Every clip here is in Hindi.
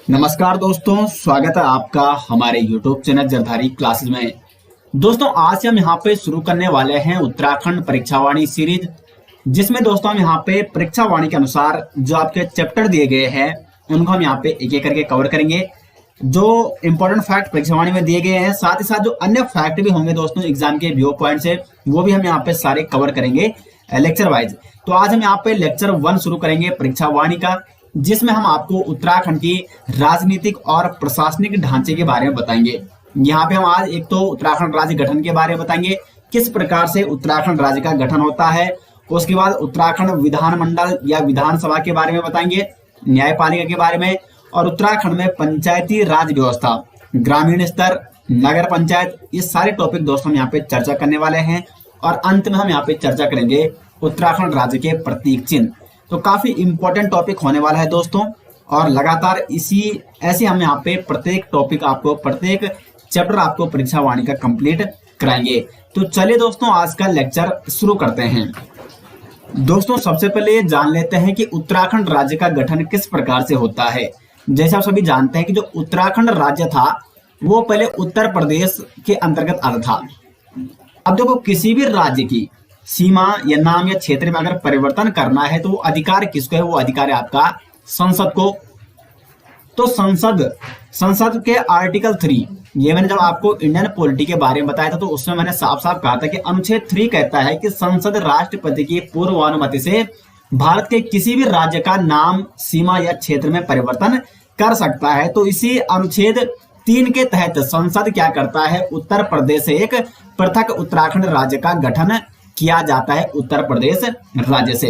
नमस्कार दोस्तों, स्वागत है आपका हमारे YouTube चैनल जरधारी क्लासेस में। दोस्तों आज हम यहाँ पे शुरू करने वाले हैं उत्तराखंड परीक्षावाणी सीरीज, जिसमें दोस्तों हम यहाँ पे परीक्षावाणी के अनुसार जो आपके चैप्टर दिए गए हैं उनको हम यहाँ पे एक एक करके कवर करेंगे। जो इंपॉर्टेंट फैक्ट परीक्षावाणी में दिए गए हैं, साथ ही साथ जो अन्य फैक्ट भी होंगे दोस्तों एग्जाम के व्यू पॉइंट से, वो भी हम यहाँ पे सारे कवर करेंगे लेक्चर वाइज। तो आज हम यहाँ पे लेक्चर 1 शुरू करेंगे परीक्षावाणी का, जिसमें हम आपको उत्तराखंड की राजनीतिक और प्रशासनिक ढांचे के बारे में बताएंगे। यहाँ पे हम आज एक तो उत्तराखंड राज्य गठन के बारे में बताएंगे, किस प्रकार से उत्तराखंड राज्य का गठन होता है। उसके बाद उत्तराखंड विधानमंडल या विधानसभा के बारे में बताएंगे, न्यायपालिका के बारे में, और उत्तराखंड में पंचायती राज व्यवस्था, ग्रामीण स्तर, नगर पंचायत, ये सारे टॉपिक दोस्तों हम यहाँ पे चर्चा करने वाले हैं। और अंत में हम यहाँ पे चर्चा करेंगे उत्तराखंड राज्य के प्रतीक चिन्ह। तो काफी इंपॉर्टेंट टॉपिक होने वाला है दोस्तों, और लगातार ऐसे हम यहाँ पे प्रत्येक टॉपिक आपको, प्रत्येक चैप्टर आपको परीक्षावाणी का कंप्लीट कराएंगे। तो चलिए दोस्तों आज का लेक्चर शुरू करते हैं। दोस्तों सबसे पहले ये जान लेते हैं कि उत्तराखंड राज्य का गठन किस प्रकार से होता है। जैसे आप सभी जानते हैं कि जो उत्तराखंड राज्य था वो पहले उत्तर प्रदेश के अंतर्गत आता था। अब देखो, किसी भी राज्य की सीमा या नाम या क्षेत्र में अगर परिवर्तन करना है तो वो अधिकार किसको है? वो अधिकार है आपका संसद को। तो संसद के आर्टिकल 3, ये मैंने जब आपको इंडियन पॉलिटी के बारे में बताया था तो उसमें मैंने साफ साफ कहा था कि अनुच्छेद 3 कहता है कि संसद राष्ट्रपति की पूर्वानुमति से भारत के किसी भी राज्य का नाम, सीमा या क्षेत्र में परिवर्तन कर सकता है। तो इसी अनुच्छेद 3 के तहत संसद क्या करता है? उत्तर प्रदेश से एक पृथक उत्तराखंड राज्य का गठन किया जाता है, उत्तर प्रदेश राज्य से।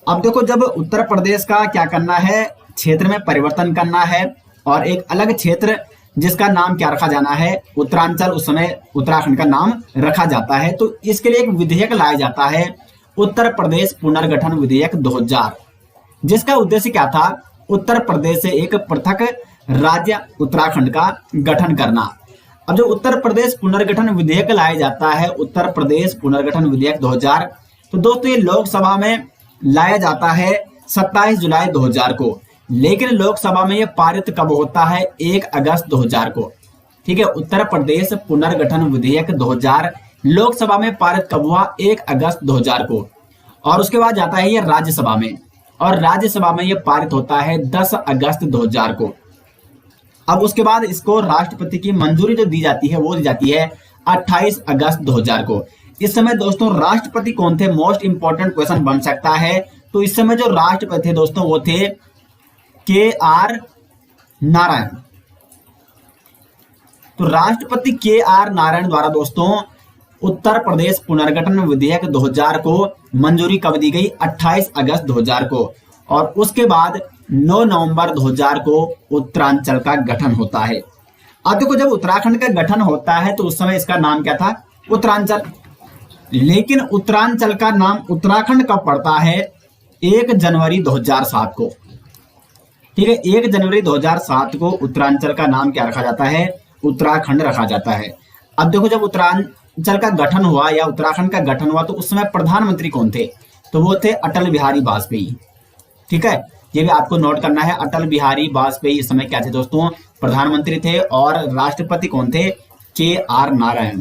अब देखो, जब उत्तर प्रदेश का क्या करना है, क्षेत्र में परिवर्तन करना है और एक अलग क्षेत्र जिसका नाम क्या रखा जाना है, उत्तरांचल, उस समय उत्तराखंड का नाम रखा जाता है। तो इसके लिए एक विधेयक लाया जाता है, उत्तर प्रदेश पुनर्गठन विधेयक 2000, जिसका उद्देश्य क्या था? उत्तर प्रदेश से एक पृथक राज्य उत्तराखंड का गठन करना। अब जो उत्तर प्रदेश पुनर्गठन विधेयक लाया जाता है, उत्तर प्रदेश पुनर्गठन विधेयक 2000, तो दोस्तों ये लोकसभा में लाया जाता है 27 जुलाई 2000 को, लेकिन लोकसभा में ये पारित कब होता है? 1 अगस्त 2000 को। ठीक है, उत्तर प्रदेश पुनर्गठन विधेयक 2000 लोकसभा में पारित कब हुआ? 1 अगस्त 2000 को। और उसके बाद जाता है ये राज्यसभा में, और राज्यसभा में ये पारित होता है 10 अगस्त 2000 को। अब उसके बाद इसको राष्ट्रपति की मंजूरी जो दी जाती है वो दी जाती है 28 अगस्त 2000 को। इस समय दोस्तों राष्ट्रपति कौन थे? मोस्ट इंपॉर्टेंट क्वेश्चन बन सकता है। तो इस समय जो राष्ट्रपति थे दोस्तों वो थे KR नारायण। तो राष्ट्रपति KR नारायण द्वारा दोस्तों उत्तर प्रदेश पुनर्गठन विधेयक 2000 को मंजूरी कब दी गई? 28 अगस्त 2000 को। और उसके बाद 9 नवंबर 2000 को उत्तरांचल का गठन होता है। अब देखो, जब उत्तराखंड का गठन होता है तो उस समय इसका नाम क्या था? उत्तरांचल। लेकिन उत्तरांचल का नाम उत्तराखंड कब पड़ता है? 1 जनवरी 2007 को। ठीक है, 1 जनवरी 2007 को उत्तरांचल का नाम क्या रखा जाता है? उत्तराखंड रखा जाता है। अब देखो, जब उत्तरांचल का गठन हुआ या उत्तराखंड का गठन हुआ तो उस समय प्रधानमंत्री कौन थे? तो वो थे अटल बिहारी वाजपेयी। ठीक है, ये भी आपको नोट करना है। अटल बिहारी वाजपेयी इस समय क्या थे दोस्तों? प्रधानमंत्री थे। और राष्ट्रपति कौन थे? KR नारायण।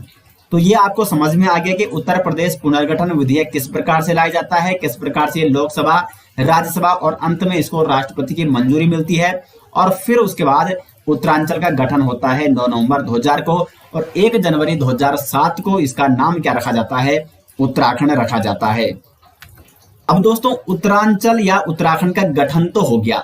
तो ये आपको समझ में आ गया कि उत्तर प्रदेश पुनर्गठन विधेयक किस प्रकार से लाया जाता है, किस प्रकार से लोकसभा, राज्यसभा और अंत में इसको राष्ट्रपति की मंजूरी मिलती है। और फिर उसके बाद उत्तरांचल का गठन होता है 9 नवंबर 2000 को, और 1 जनवरी 2007 को इसका नाम क्या रखा जाता है? उत्तराखंड रखा जाता है। अब दोस्तों उत्तरांचल या उत्तराखंड का गठन तो हो गया,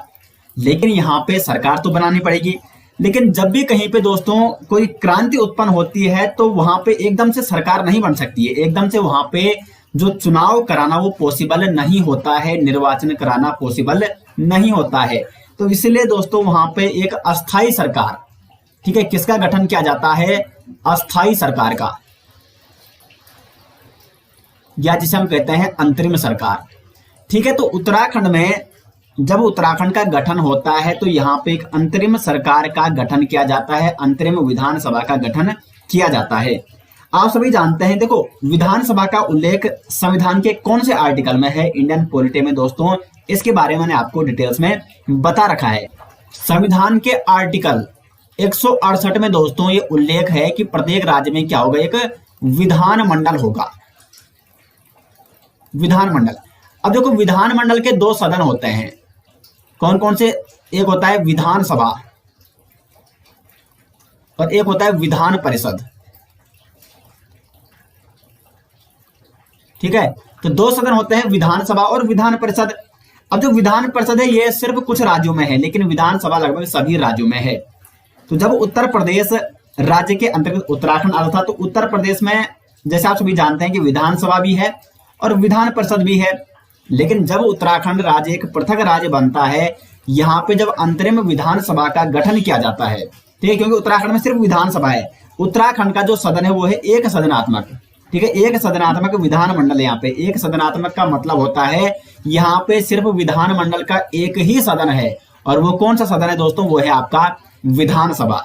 लेकिन यहाँ पे सरकार तो बनानी पड़ेगी। लेकिन जब भी कहीं पे दोस्तों कोई क्रांति उत्पन्न होती है तो वहां पे एकदम से सरकार नहीं बन सकती है। एकदम से वहां पे जो चुनाव कराना वो पॉसिबल नहीं होता है, निर्वाचन कराना पॉसिबल नहीं होता है। तो इसलिए दोस्तों वहां पे एक अस्थाई सरकार, ठीक है, किसका गठन किया जाता है? अस्थाई सरकार का, या जिसे हम कहते हैं अंतरिम सरकार। ठीक है, तो उत्तराखंड में जब उत्तराखंड का गठन होता है तो यहाँ पे एक अंतरिम सरकार का गठन किया जाता है, अंतरिम विधानसभा का गठन किया जाता है। आप सभी जानते हैं, देखो विधानसभा का उल्लेख संविधान के कौन से आर्टिकल में है इंडियन पॉलिटी में दोस्तों? इसके बारे में मैंने आपको डिटेल्स में बता रखा है। संविधान के आर्टिकल 168 में दोस्तों ये उल्लेख है कि प्रत्येक राज्य में क्या होगा, एक विधानमंडल होगा। विधानमंडल, अब देखो विधानमंडल के दो सदन होते हैं, कौन कौन से? एक होता है विधानसभा और एक होता है विधान परिषद। ठीक है, तो दो सदन होते हैं, विधानसभा और विधान परिषद। अब जो विधान परिषद है ये सिर्फ कुछ राज्यों में है, लेकिन विधानसभा लगभग सभी राज्यों में है। तो जब उत्तर प्रदेश राज्य के अंतर्गत उत्तराखंड आता था, तो उत्तर प्रदेश में जैसे आप सभी जानते हैं कि विधानसभा भी है और विधान परिषद भी है। लेकिन जब उत्तराखंड राज्य एक पृथक राज्य बनता है, यहाँ पे जब अंतरिम विधानसभा का गठन किया जाता है, ठीक है, क्योंकि उत्तराखंड में सिर्फ विधानसभा है। उत्तराखंड का जो सदन है वो है एक सदनात्मक, ठीक है, एक सदनात्मक विधानमंडल। यहाँ पे एक सदनात्मक का मतलब होता है यहाँ पे सिर्फ विधानमंडल का एक ही सदन है, और वो कौन सा सदन है दोस्तों? वो है आपका विधानसभा।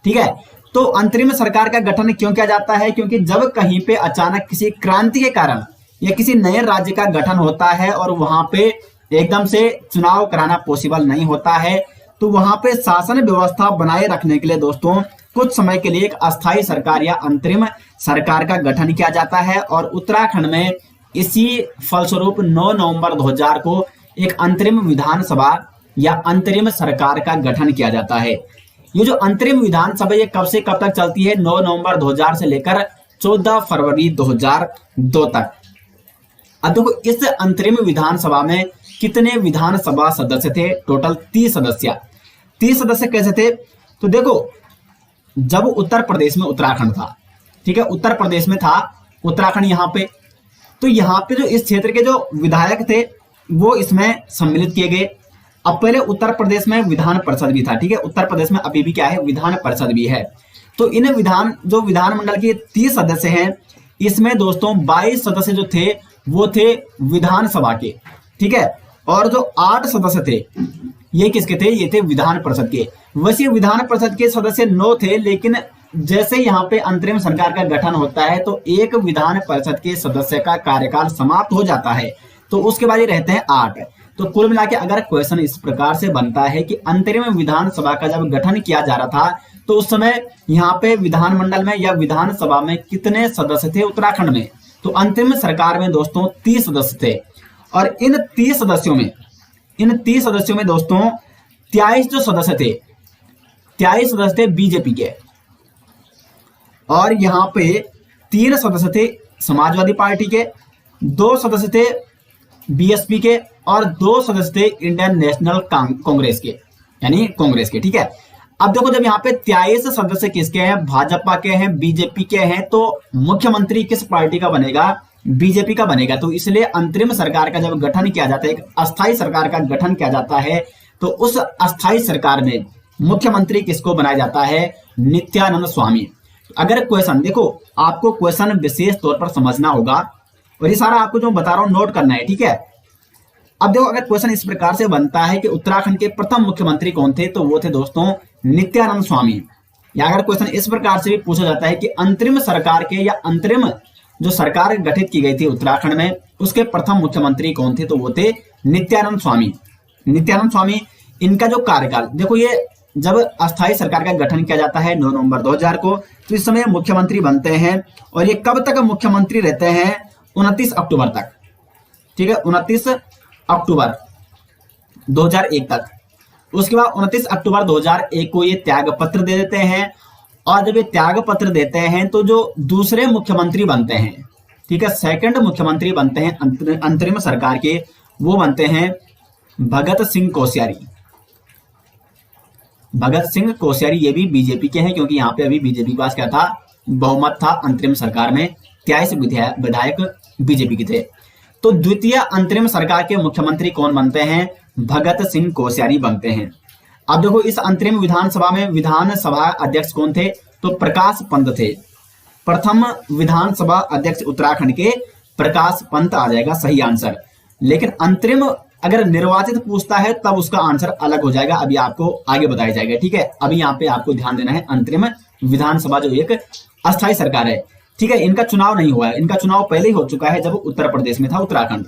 ठीक है, तो अंतरिम सरकार का गठन क्यों किया जाता है? क्योंकि जब कहीं पे अचानक किसी क्रांति के कारण या किसी नए राज्य का गठन होता है और वहां पे एकदम से चुनाव कराना पॉसिबल नहीं होता है, तो वहां पे शासन व्यवस्था बनाए रखने के लिए दोस्तों कुछ समय के लिए एक अस्थायी सरकार या अंतरिम सरकार का गठन किया जाता है। और उत्तराखंड में इसी फलस्वरूप 9 नवंबर 2000 को एक अंतरिम विधानसभा या अंतरिम सरकार का गठन किया जाता है। ये जो अंतरिम विधानसभा ये कब से कब तक चलती है? 9 नवंबर 2000 से लेकर 14 फरवरी 2002 तक। अब देखो इस अंतरिम विधानसभा में कितने विधानसभा सदस्य थे? टोटल 30 सदस्य। 30 सदस्य कैसे थे? तो देखो जब उत्तर प्रदेश में उत्तराखंड था, ठीक है, उत्तर प्रदेश में था उत्तराखंड यहाँ पे, तो यहाँ पे जो इस क्षेत्र के जो विधायक थे वो इसमें सम्मिलित किए गए। अब पहले उत्तर प्रदेश में विधान परिषद भी था, ठीक है, उत्तर प्रदेश में अभी भी क्या है? विधान परिषद भी है। तो इन जो विधानमंडल के 30 सदस्य हैं, इसमें दोस्तों 22 सदस्य जो थे वो थे विधानसभा के, ठीक है, और जो 8 सदस्य थे ये किसके थे? ये थे विधान परिषद के। वैसे विधान परिषद के सदस्य 9 थे, लेकिन जैसे यहाँ पे अंतरिम सरकार का गठन होता है तो एक विधान परिषद के सदस्य का कार्यकाल समाप्त हो जाता है, तो उसके बाद ये रहते हैं 8। तो कुल मिला के अगर क्वेश्चन इस प्रकार से बनता है कि अंतरिम विधानसभा का जब गठन किया जा रहा था तो उस समय यहाँ पे विधानमंडल में या विधानसभा में कितने सदस्य थे उत्तराखंड में? तो अंतरिम सरकार में दोस्तों 30 सदस्य थे, और इन 30 सदस्यों में दोस्तों 23 जो सदस्य थे, 23 सदस्य थे बीजेपी के, और यहाँ पे 3 सदस्य थे समाजवादी पार्टी के, 2 सदस्य थे बीएसपी के, और 2 सदस्य थे इंडियन नेशनल कांग्रेस के, यानी कांग्रेस के। ठीक है, अब देखो जब यहाँ पे 23 सदस्य किसके हैं? भाजपा के हैं, बीजेपी के हैं, तो मुख्यमंत्री किस पार्टी का बनेगा? बीजेपी का बनेगा। तो इसलिए अंतरिम सरकार का जब गठन किया जाता है, एक अस्थायी सरकार का गठन किया जाता है, तो उस अस्थायी सरकार में मुख्यमंत्री किसको बनाया जाता है? नित्यानंद स्वामी। अगर क्वेश्चन देखो, आपको क्वेश्चन विशेष तौर पर समझना होगा, और ये सारा आपको जो बता रहा हूं नोट करना है, ठीक है। अब देखो अगर क्वेश्चन इस प्रकार से बनता है कि उत्तराखंड के प्रथम मुख्यमंत्री कौन थे, तो वो थे दोस्तों नित्यानंद स्वामी। या अगर क्वेश्चन इस प्रकार से भी पूछा जाता है कि अंतरिम सरकार के या अंतरिम जो सरकार गठित की गई थी उत्तराखंड में, उसके प्रथम मुख्यमंत्री कौन थे, तो वो थे नित्यानंद स्वामी। नित्यानंद स्वामी, इनका जो कार्यकाल देखो, ये जब अस्थायी सरकार का गठन किया जाता है 9 नवंबर 2000 को, तो इस समय मुख्यमंत्री बनते हैं, और ये कब तक मुख्यमंत्री रहते हैं? 29 अक्टूबर तक, ठीक है, 29 अक्टूबर 2001 तक। उसके बाद 29 अक्टूबर 2001 को ये त्याग पत्र दे देते हैं, और जब ये त्याग पत्र देते हैं तो जो दूसरे मुख्यमंत्री बनते हैं, ठीक है, सेकंड मुख्यमंत्री बनते हैं अंतरिम सरकार के, वो बनते हैं भगत सिंह कोश्यारी। भगत सिंह कोश्यारी ये भी बीजेपी के हैं, क्योंकि यहाँ पे अभी बीजेपी के पास क्या था? बहुमत था अंतरिम सरकार में, 23 विधायक बीजेपी के थे। तो द्वितीय अंतरिम सरकार के मुख्यमंत्री कौन बनते हैं? भगत सिंह कोश्यारी बनते हैं। अब देखो इस अंतरिम विधानसभा में विधानसभा अध्यक्ष कौन थे? तो प्रकाश पंत थे। प्रथम विधानसभा अध्यक्ष उत्तराखंड के प्रकाश पंत आ जाएगा सही आंसर। लेकिन अंतरिम अगर निर्वाचित पूछता है तब उसका आंसर अलग हो जाएगा, अभी आपको आगे बताया जाएगा, ठीक है। अभी यहाँ पे आपको ध्यान देना है, अंतरिम विधानसभा जो एक अस्थायी सरकार है, ठीक है, इनका चुनाव नहीं हुआ है, इनका चुनाव पहले ही हो चुका है जब उत्तर प्रदेश में था उत्तराखंड।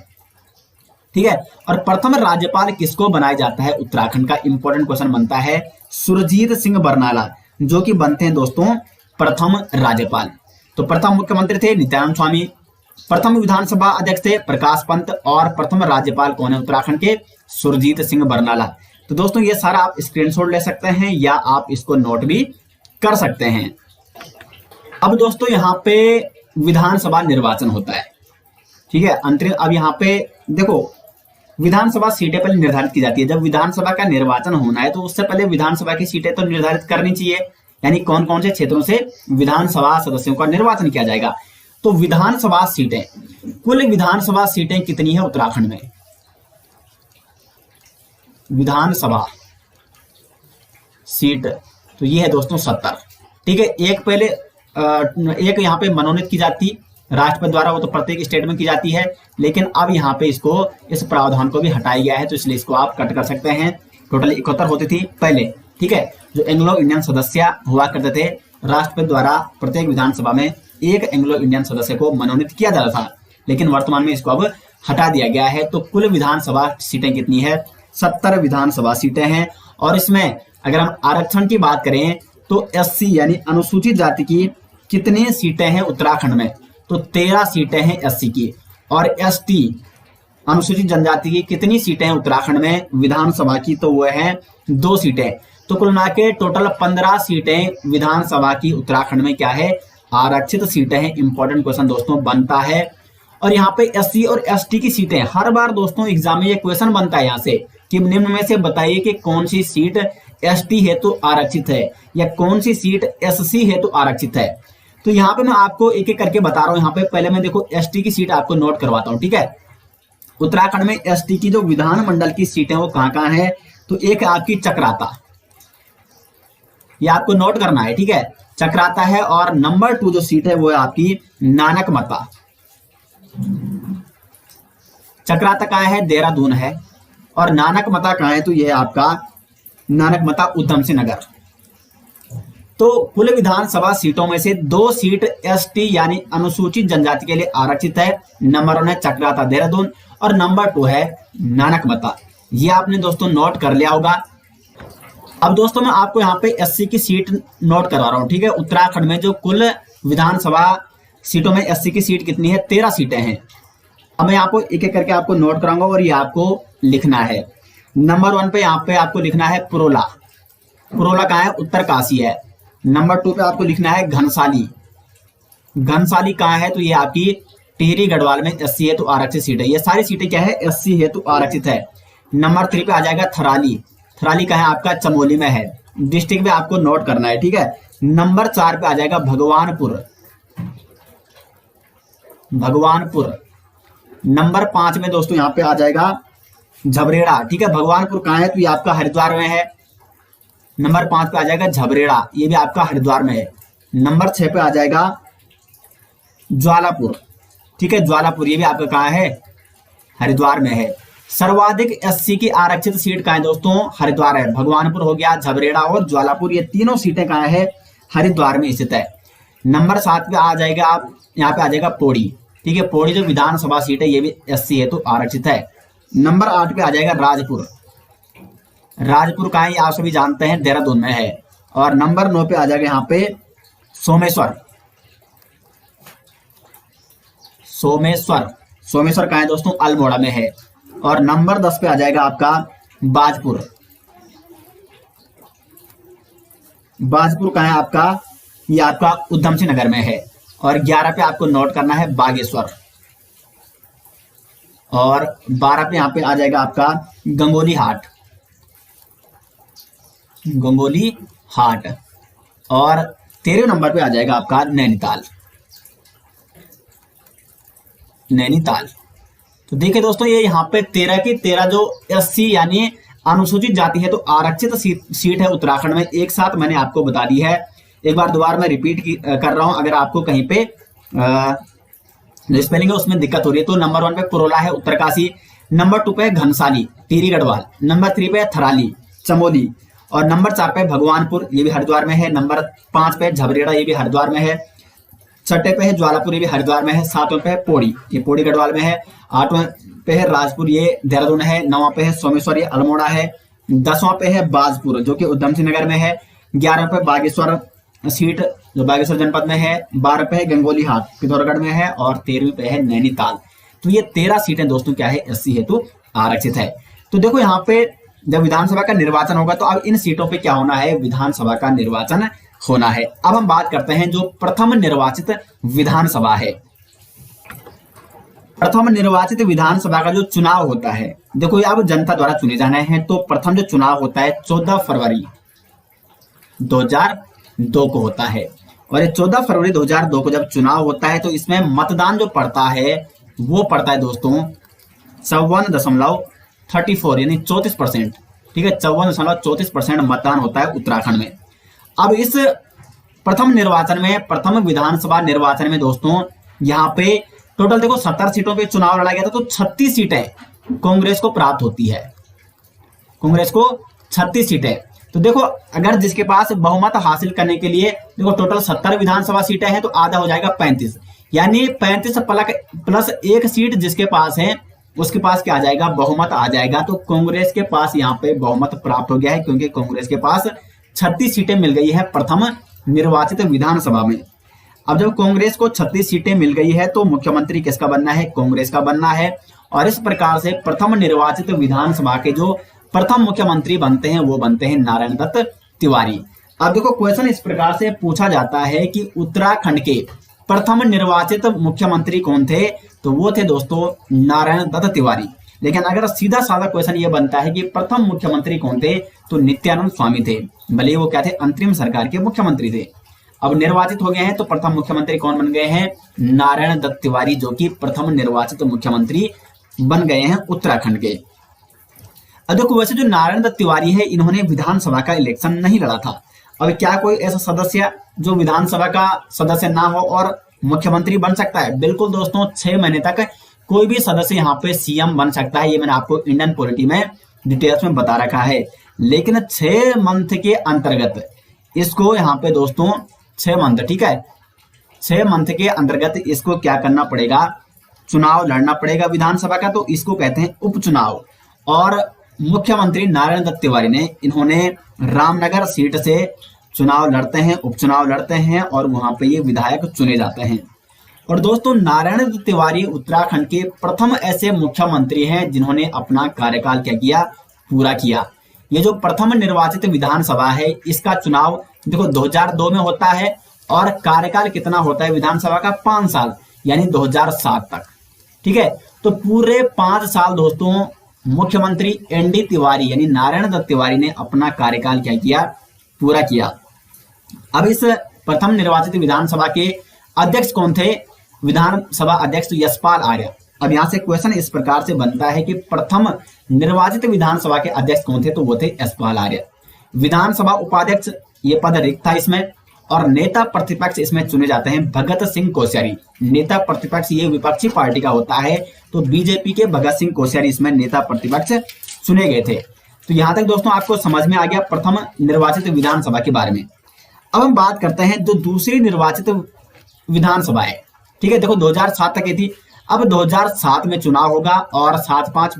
ठीक है। और प्रथम राज्यपाल किसको बनाया जाता है उत्तराखंड का, इंपॉर्टेंट क्वेश्चन बनता है सुरजीत सिंह बरनाला, जो कि बनते हैं दोस्तों प्रथम राज्यपाल। तो प्रथम मुख्यमंत्री थे नित्यानंद स्वामी, प्रथम विधानसभा अध्यक्ष थे प्रकाश पंत, और प्रथम राज्यपाल कौन है उत्तराखंड के, सुरजीत सिंह बरनाला। तो दोस्तों ये सारा आप स्क्रीनशॉट ले सकते हैं या आप इसको नोट भी कर सकते हैं। अब दोस्तों यहाँ पे विधानसभा निर्वाचन होता है, ठीक है, अंतरिम। अब यहाँ पे देखो विधानसभा सीटें पहले निर्धारित की जाती है। जब विधानसभा का निर्वाचन होना है तो उससे पहले विधानसभा की सीटें तो निर्धारित करनी चाहिए, यानी कौन कौन से क्षेत्रों से विधानसभा सदस्यों का निर्वाचन किया जाएगा। तो विधानसभा सीटें, कुल विधानसभा सीटें कितनी है उत्तराखंड में, विधानसभा सीट तो ये है दोस्तों 70, ठीक है। एक यहाँ पे मनोनीत की जाती राष्ट्रपति द्वारा, वो तो प्रत्येक स्टेट में की जाती है, लेकिन अब यहाँ पे इस प्रावधान को भी हटाया गया है, तो इसलिए इसको आप कट कर सकते हैं। टोटल 71 होती थी पहले, ठीक है। जो एंग्लो इंडियन सदस्य हुआ करते थे, राष्ट्रपति द्वारा प्रत्येक विधानसभा में एक एंग्लो इंडियन सदस्य को मनोनीत किया जाता था, लेकिन वर्तमान में इसको अब हटा दिया गया है। तो कुल विधानसभा सीटें कितनी है, 70 विधानसभा सीटें हैं। और इसमें अगर हम आरक्षण की बात करें तो एससी यानी अनुसूचित जाति की कितनी सीटें हैं उत्तराखंड में, तो 13 सीटें हैं एससी की। और एसटी अनुसूचित जनजाति की कितनी सीटें हैं उत्तराखंड में विधानसभा की, तो वो है 2 सीटें। तो कुल मिला के टोटल 15 सीटें विधानसभा की उत्तराखंड में क्या है, आरक्षित सीटें हैं। इंपॉर्टेंट क्वेश्चन दोस्तों बनता है। और यहाँ पे एससी और एसटी की सीटें हर बार दोस्तों एग्जाम में ये क्वेश्चन बनता है यहाँ से कि निम्न में से बताइए कि कौन सी सीट एसटी है तो आरक्षित है या कौन सी सीट एससी है तो आरक्षित है। तो यहाँ पे मैं आपको एक एक करके बता रहा हूँ। यहाँ पे पहले मैं देखो एसटी की सीट आपको नोट करवाता हूँ, ठीक है। उत्तराखंड में एसटी की जो विधानमंडल की सीटें वो कहाँ कहाँ है, तो एक आपकी चक्राता, ये आपको नोट करना है, ठीक है, चक्राता है। और नंबर 2 जो सीट है वो है आपकी नानकमता। चक्राता कहाँ है, देहरादून है। और नानकमता कहाँ है, तो ये है आपका नानकमता उधम सिंह नगर। तो कुल विधानसभा सीटों में से 2 सीट एसटी यानी अनुसूचित जनजाति के लिए आरक्षित है। नंबर 1 है चक्राता देहरादून और नंबर 2 है नानकमता। ये आपने दोस्तों नोट कर लिया होगा। अब दोस्तों मैं आपको यहाँ पे एससी की सीट नोट करवा रहा हूँ, ठीक है। उत्तराखंड में जो कुल विधानसभा सीटों में एससी की सीट कितनी है, 13 सीटें हैं। अब मैं आपको एक एक करके आपको नोट कराऊंगा और ये आपको लिखना है। नंबर 1 पे यहाँ पे आपको लिखना है पुरोला। पुरोला कहाँ है, उत्तरकाशी है। नंबर 2 पे आपको लिखना है घनसाली। घनसाली कहाँ है, तो ये आपकी टिहरी गढ़वाल में एससी है तो आरक्षित सीट है। ये सारी सीटें क्या है, एससी है तो आरक्षित है। नंबर 3 पे आ जाएगा थराली। थराली कहाँ है, आपका चमोली में है। डिस्ट्रिक्ट में आपको नोट करना है, ठीक है। नंबर 4 पे आ जाएगा भगवानपुर। भगवानपुर। नंबर 5 में दोस्तों यहाँ पे आ जाएगा झबरेड़ा, ठीक है। भगवानपुर कहाँ है, तो ये आपका हरिद्वार में है। नंबर 5 पे आ जाएगा झबरेड़ा, ये भी आपका हरिद्वार में है। नंबर 6 पे आ जाएगा ज्वालापुर, ठीक है। ज्वालापुर ये भी आपका कहाँ है, हरिद्वार में है। सर्वाधिक एससी की आरक्षित सीट कहाँ है दोस्तों, हरिद्वार है। भगवानपुर हो गया, झबरेड़ा और ज्वालापुर, ये तीनों सीटें कहाँ है, हरिद्वार में स्थित है। नंबर 7 पे आ जाएगा आप यहाँ पे आ जाएगा पौड़ी, ठीक है। पौड़ी जो विधानसभा सीट है ये भी एससी है तो आरक्षित है। नंबर 8 पे आ जाएगा राजपुर। राजपुर कहाँ है, आप सभी जानते हैं देहरादून में है। और नंबर 9 पे आ जाएगा यहाँ पे सोमेश्वर। सोमेश्वर सोमेश्वर कहाँ है दोस्तों, अल्मोड़ा में है। और नंबर 10 पे आ जाएगा आपका बाजपुर। बाजपुर कहाँ है आपका, ये आपका उधम सिंह नगर में है। और 11 पे आपको नोट करना है बागेश्वर। और 12 पे यहाँ पे आ जाएगा आपका गंगोली हाट। गंगोली हाट। और 13 नंबर पे आ जाएगा आपका नैनीताल। नैनीताल। तो देखिए दोस्तों ये यहाँ पे 13 की 13 जो एससी यानी अनुसूचित जाति है तो आरक्षित सीट है उत्तराखंड में, एक साथ मैंने आपको बता दी है। एक बार दोबारा मैं रिपीट कर रहा हूं, अगर आपको कहीं पे स्पेलिंग है उसमें दिक्कत हो रही है तो नंबर 1 पे पुरोला है उत्तरकाशी। नंबर 2 पे घनसाली टिहरी गढ़वाल। नंबर 3 पे थराली चमोली। और नंबर 4 पे भगवानपुर, ये भी हरिद्वार में है। नंबर 5 पे झबरेड़ा, ये भी हरिद्वार में है। 6 पे है ज्वालापुर, ये भी हरिद्वार में है। 7 पे पौड़ी, ये पौड़ी गढ़वाल में है। 8 पे है राजपुर, ये देहरादून है। 9वां पे है सोमेश्वर, ये अल्मोड़ा है। 10वां पे है बाजपुर जो कि उधम सिंह नगर में है। 11 पे बागेश्वर सीट जो बागेश्वर जनपद में है। 12 पे है गंगोली हाट पिथौरागढ़ में है। और 13वीं पे है नैनीताल। तो ये 13 सीटें दोस्तों क्या है, एससी हेतु आरक्षित है। तो देखो यहाँ पे जब विधानसभा का निर्वाचन होगा तो अब इन सीटों पे क्या होना है, विधानसभा का निर्वाचन होना है। अब हम बात करते हैं जो प्रथम निर्वाचित विधानसभा है। प्रथम निर्वाचित विधानसभा का जो चुनाव होता है, देखो अब जनता द्वारा चुने जाने हैं। तो प्रथम जो चुनाव होता है 14 फरवरी 2002 को होता है। और ये 14 फरवरी 2002 को जब चुनाव होता है तो इसमें मतदान जो पड़ता है वो पड़ता है दोस्तों 54.34 यानी 34%। ठीक है, 54.34% मतदान होता है उत्तराखंड में। अब इस प्रथम निर्वाचन में, प्रथम विधानसभा निर्वाचन में दोस्तों यहाँ पे टोटल देखो 70 सीटों पे चुनाव लड़ा गया था। तो 36 सीटें कांग्रेस को प्राप्त होती है, कांग्रेस को 36 सीटें। तो देखो अगर जिसके पास बहुमत हासिल करने के लिए देखो टोटल 70 विधानसभा सीटें हैं तो आधा हो जाएगा 35, यानी 35 प्लस एक सीट जिसके पास है उसके पास क्या आ जाएगा, बहुमत आ जाएगा। तो कांग्रेस के पास यहाँ पे बहुमत प्राप्त हो गया है क्योंकि कांग्रेस के पास 36 सीटें मिल गई है प्रथम निर्वाचित विधानसभा में। अब जब कांग्रेस को 36 सीटें मिल गई है तो मुख्यमंत्री किसका बनना है, कांग्रेस का बनना है। और इस प्रकार से प्रथम निर्वाचित विधानसभा के जो प्रथम मुख्यमंत्री बनते हैं वो बनते हैं नारायण दत्त तिवारी। अब देखो क्वेश्चन इस प्रकार से पूछा जाता है कि उत्तराखंड के प्रथम निर्वाचित मुख्यमंत्री कौन थे, तो वो थे दोस्तों नारायण दत्त तिवारी। लेकिन अगर सीधा साधा क्वेश्चन ये बनता है कि प्रथम मुख्यमंत्री कौन थे, तो नित्यानंद स्वामी थे। भले वो क्या थे, अंतरिम सरकार के मुख्यमंत्री थे। अब निर्वाचित हो गए हैं तो प्रथम मुख्यमंत्री कौन बन गए हैं, नारायण दत्त तिवारी, जो कि प्रथम निर्वाचित मुख्यमंत्री बन गए हैं उत्तराखंड के। अब देखो वैसे जो नारायण दत्त तिवारी है इन्होंने विधानसभा का इलेक्शन नहीं लड़ा था। अब क्या कोई ऐसा सदस्य जो विधानसभा का सदस्य ना हो और मुख्यमंत्री बन सकता है? बिल्कुल दोस्तों, 6 महीने तक कोई भी सदस्य यहाँ पे सीएम बन सकता है। ये मैंने आपको इंडियन पॉलिटी में डिटेल्स में बता रखा है। लेकिन 6 मंथ के अंतर्गत इसको यहाँ पे दोस्तों 6 मंथ, ठीक है, 6 मंथ के अंतर्गत इसको क्या करना पड़ेगा, चुनाव लड़ना पड़ेगा विधानसभा का। तो इसको कहते हैं उपचुनाव। और मुख्यमंत्री नारायण दत्त तिवारी ने इन्होंने रामनगर सीट से चुनाव लड़ते हैं, उपचुनाव लड़ते हैं और वहां पे ये विधायक चुने जाते हैं। और दोस्तों नारायण दत्त तिवारी उत्तराखंड के प्रथम ऐसे मुख्यमंत्री हैं जिन्होंने अपना कार्यकाल क्या किया, पूरा किया। ये जो प्रथम निर्वाचित विधानसभा है इसका चुनाव देखो 2002 में होता है और कार्यकाल कितना होता है विधानसभा का, 5 साल यानी 2007 तक। ठीक है, तो पूरे 5 साल दोस्तों मुख्यमंत्री एनडी तिवारी यानी नारायण दत्त तिवारी ने अपना कार्यकाल क्या किया, पूरा किया। अब इस प्रथम निर्वाचित विधानसभा के अध्यक्ष कौन थे, विधानसभा अध्यक्ष यशपाल आर्य। अब यहां से क्वेश्चन इस प्रकार से बनता है कि प्रथम निर्वाचित विधानसभा के अध्यक्ष कौन थे, तो वो थे यशपाल आर्य। विधानसभा उपाध्यक्ष ये पद रिक्त था इसमें। और नेता प्रतिपक्ष इसमें चुने जाते हैं भगत सिंह कोश्यारी। नेता प्रतिपक्ष ये विपक्षी पार्टी का होता है, तो बीजेपी के भगत सिंह कोश्यारी इसमें नेता प्रतिपक्ष चुने गए थे। तो यहां तक दोस्तों आपको समझ में आ गया प्रथम निर्वाचित विधानसभा के बारे में। अब हम बात करते हैं जो दूसरी निर्वाचित विधानसभा है। ठीक है, देखो 2007 तक ये थी। अब 2007 में चुनाव होगा और 7, 5,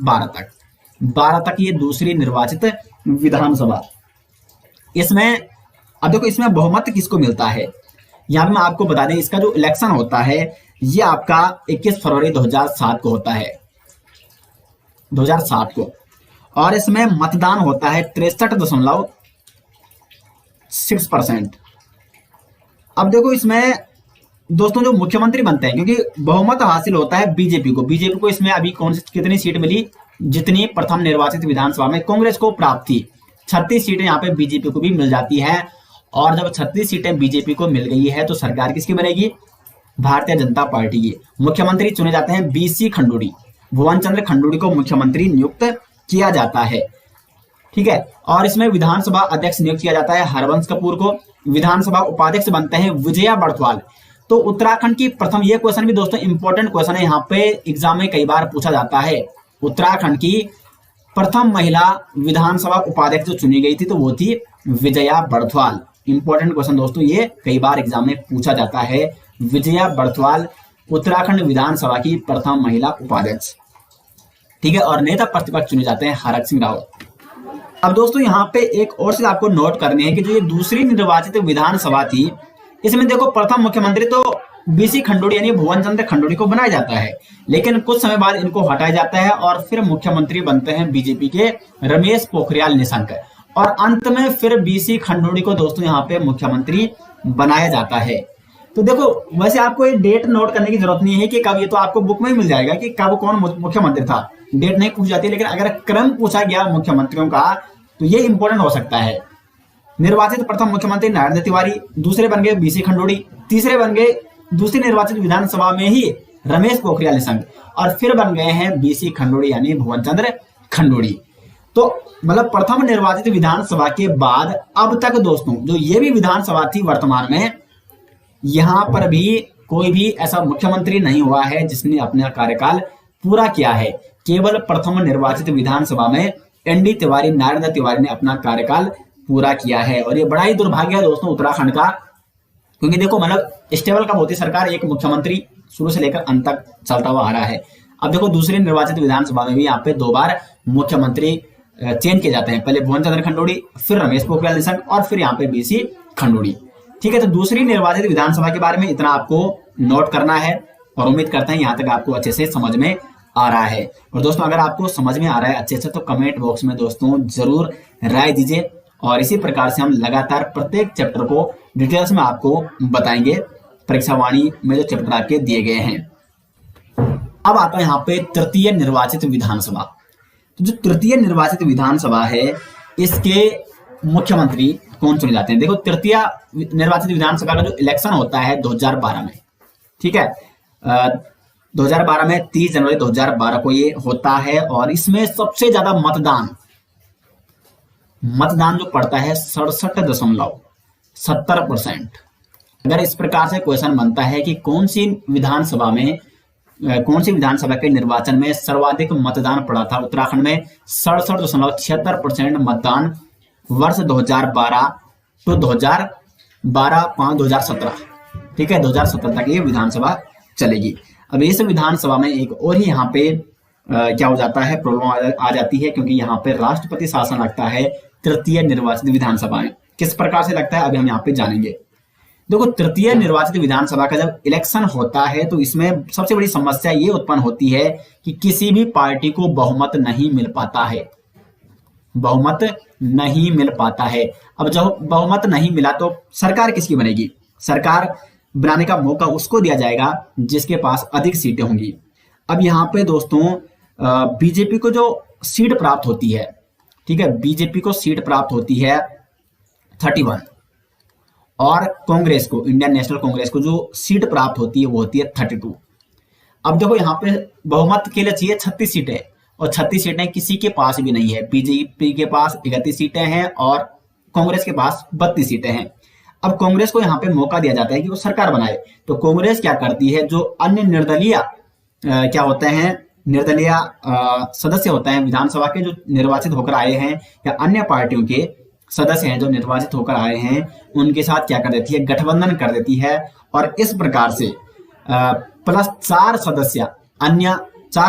12 तक ये दूसरी निर्वाचित विधानसभा। इसमें अब देखो इसमें बहुमत किसको मिलता है, यहां मैं आपको बता दें इसका जो इलेक्शन होता है ये आपका 21 फरवरी 2007 को होता है, 2007 को। और इसमें मतदान होता है 63.6%। अब देखो इसमें दोस्तों जो मुख्यमंत्री बनते हैं, क्योंकि बहुमत हासिल होता है बीजेपी को इसमें अभी कौन सी कितनी सीट मिली, जितनी प्रथम निर्वाचित विधानसभा में कांग्रेस को प्राप्त थी 36 सीटें यहाँ पे बीजेपी को भी मिल जाती है। और जब 36 सीटें बीजेपी को मिल गई है तो सरकार किसकी बनेगी, भारतीय जनता पार्टी की। मुख्यमंत्री चुने जाते हैं बीसी खंडूड़ी, भुवन चंद्र खंडूड़ी को मुख्यमंत्री नियुक्त किया जाता है। ठीक है, और इसमें विधानसभा अध्यक्ष नियुक्त किया जाता है हरवंश कपूर को। विधानसभा उपाध्यक्ष बनते हैं विजया बड़थवाल। तो उत्तराखंड की प्रथम, ये क्वेश्चन भी दोस्तों इंपॉर्टेंट क्वेश्चन है, यहाँ पे एग्जाम में कई बार पूछा जाता है। उत्तराखंड की प्रथम महिला विधानसभा उपाध्यक्ष जो चुनी गई थी तो वो थी विजया बड़थवाल। इंपॉर्टेंट क्वेश्चन दोस्तों, ये कई बार एग्जाम में पूछा जाता है। विजया बड़थवाल उत्तराखंड विधानसभा की प्रथम महिला उपाध्यक्ष। ठीक है, और नेता प्रतिपक्ष चुने जाते हैं हरक सिंह रावत। अब दोस्तों यहाँ पे एक और चीज आपको नोट करनी है कि जो ये दूसरी निर्वाचित विधानसभा थी, इसमें देखो प्रथम मुख्यमंत्री तो बीसी खंडूड़ी यानी भुवन चंद्र खंडूड़ी को बनाया जाता है, लेकिन कुछ समय बाद इनको हटाया जाता है और फिर मुख्यमंत्री बनते हैं बीजेपी के रमेश पोखरियाल निशंक, और अंत में फिर बीसी खंडूड़ी को दोस्तों यहाँ पे मुख्यमंत्री बनाया जाता है। तो देखो वैसे आपको ये डेट नोट करने की जरूरत नहीं है कि कब, ये तो आपको बुक में ही मिल जाएगा कि कब कौन मुख्यमंत्री था, डेट नहीं पूछी जाती, लेकिन अगर क्रम पूछा गया मुख्यमंत्रियों का तो ये इंपॉर्टेंट हो सकता है। निर्वाचित प्रथम मुख्यमंत्री नरेंद्र तिवारी, दूसरे बन गए बीसी खंडूड़ी, तीसरे बन गए दूसरी निर्वाचित विधानसभा में ही रमेश पोखरियाल निशंक, और फिर बन गए हैं बीसी खंडूड़ी यानी भुवन चंद्र खंडूड़ी। तो मतलब प्रथम निर्वाचित विधानसभा के बाद अब तक दोस्तों जो ये भी विधानसभा थी वर्तमान में, यहां पर भी कोई भी ऐसा मुख्यमंत्री नहीं हुआ है जिसने अपना कार्यकाल पूरा किया है। केवल प्रथम निर्वाचित विधानसभा में एनडी तिवारी, नरेंद्र तिवारी ने अपना कार्यकाल पूरा किया है, और ये बड़ा ही दुर्भाग्य है दोस्तों उत्तराखंड का, क्योंकि देखो मतलब स्टेबल कब होती सरकार, एक मुख्यमंत्री शुरू से लेकर अंत तक चलता हुआ आ रहा है। अब देखो दूसरी निर्वाचित विधानसभा में भी यहाँ पे 2 बार मुख्यमंत्री चेंज किए जाते हैं, पहले भुवन चंद्र खंडूड़ी, फिर रमेश पोखरियाल निशंक, और फिर यहाँ पे बीसी खंडूड़ी। ठीक है, तो दूसरी निर्वाचित विधानसभा के बारे में इतना आपको नोट करना है, और उम्मीद करते हैं यहाँ तक आपको अच्छे से समझ में आ रहा है। और दोस्तों अगर आपको समझ में आ रहा है अच्छे से तो कमेंट बॉक्स में दोस्तों जरूर राय दीजिए, और इसी प्रकार से हम लगातार प्रत्येक चैप्टर को डिटेल्स में आपको बताएंगे परीक्षा वाणी में जो चैप्टर आपके दिए गए हैं। अब आता है यहाँ पे तृतीय निर्वाचित विधानसभा। तो जो तृतीय निर्वाचित विधानसभा है इसके मुख्यमंत्री कौन चुने जाते हैं। देखो तृतीय निर्वाचित विधानसभा का जो इलेक्शन होता है 2012 में, ठीक है, 2012 में 30 जनवरी 2012 को ये होता है, और इसमें सबसे ज्यादा मतदान जो पड़ता है 67.70%। अगर इस प्रकार से क्वेश्चन बनता है कि कौन सी विधानसभा के निर्वाचन में सर्वाधिक मतदान पड़ा था उत्तराखंड में, 67.76% मतदान वर्ष 2012 टू 2017, ठीक है, 2017 तक ये विधानसभा चलेगी। अब इस विधानसभा में एक और ही यहाँ पे क्या हो जाता है, प्रॉब्लम आ जाती है, क्योंकि यहाँ पे राष्ट्रपति शासन लगता है तृतीय निर्वाचित विधानसभा में। किस प्रकार से लगता है अभी हम यहाँ पे जानेंगे। देखो तृतीय निर्वाचित विधानसभा का जब इलेक्शन होता है तो इसमें सबसे बड़ी समस्या ये उत्पन्न होती है कि किसी भी पार्टी को बहुमत नहीं मिल पाता है, बहुमत नहीं मिल पाता है। अब जब बहुमत नहीं मिला तो सरकार किसकी बनेगी, सरकार बनाने का मौका उसको दिया जाएगा जिसके पास अधिक सीटें होंगी। अब यहाँ पे दोस्तों बीजेपी को जो सीट प्राप्त होती है, ठीक है, बीजेपी को सीट प्राप्त होती है 31, और कांग्रेस को, इंडियन नेशनल कांग्रेस को जो सीट प्राप्त होती है वो होती है 32। अब देखो यहाँ पे बहुमत के लिए चाहिए 36 सीटें, और 36 सीटें किसी के पास भी नहीं है। बीजेपी के पास 31 सीटें हैं और कांग्रेस के पास 32 सीटें हैं। अब कांग्रेस को यहाँ पे मौका दिया जाता है कि वो सरकार बनाए, तो कांग्रेस क्या करती है, जो अन्य निर्दलीय क्या होते हैं, निर्दलीय सदस्य होते हैं विधानसभा के जो निर्वाचित होकर आए हैं, या अन्य पार्टियों के सदस्य हैं जो निर्वाचित होकर आए हैं, उनके साथ क्या कर देती है, गठबंधन कर देती है, और इस प्रकार से प्लस 4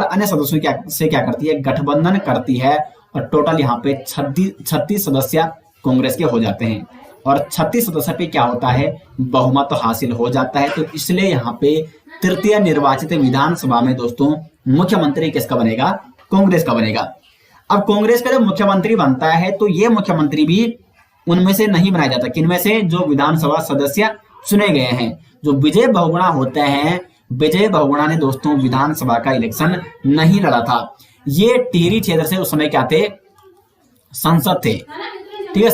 अन्य सदस्यों से क्या करती है, गठबंधन करती है, और टोटल यहाँ पे 36 सदस्य कांग्रेस के हो जाते हैं, और 36 सदस्य पे क्या होता है, बहुमत हासिल हो जाता है। तो इसलिए यहाँ पे तृतीय निर्वाचित विधानसभा में दोस्तों मुख्यमंत्री किसका बनेगा, कांग्रेस का बनेगा। अब कांग्रेस का जब मुख्यमंत्री बनता है तो ये मुख्यमंत्री भी उनमें से नहीं बनाया जाता, किनमें से, जो विधानसभा सदस्य चुने गए हैं। जो विजय बहुगुणा होते हैं, विजय बहुगुणा ने दोस्तों विधानसभा का इलेक्शन नहीं लड़ा था। ये टिहरी क्षेत्र से उस समय क्या थे, सांसद थे, ठीक है,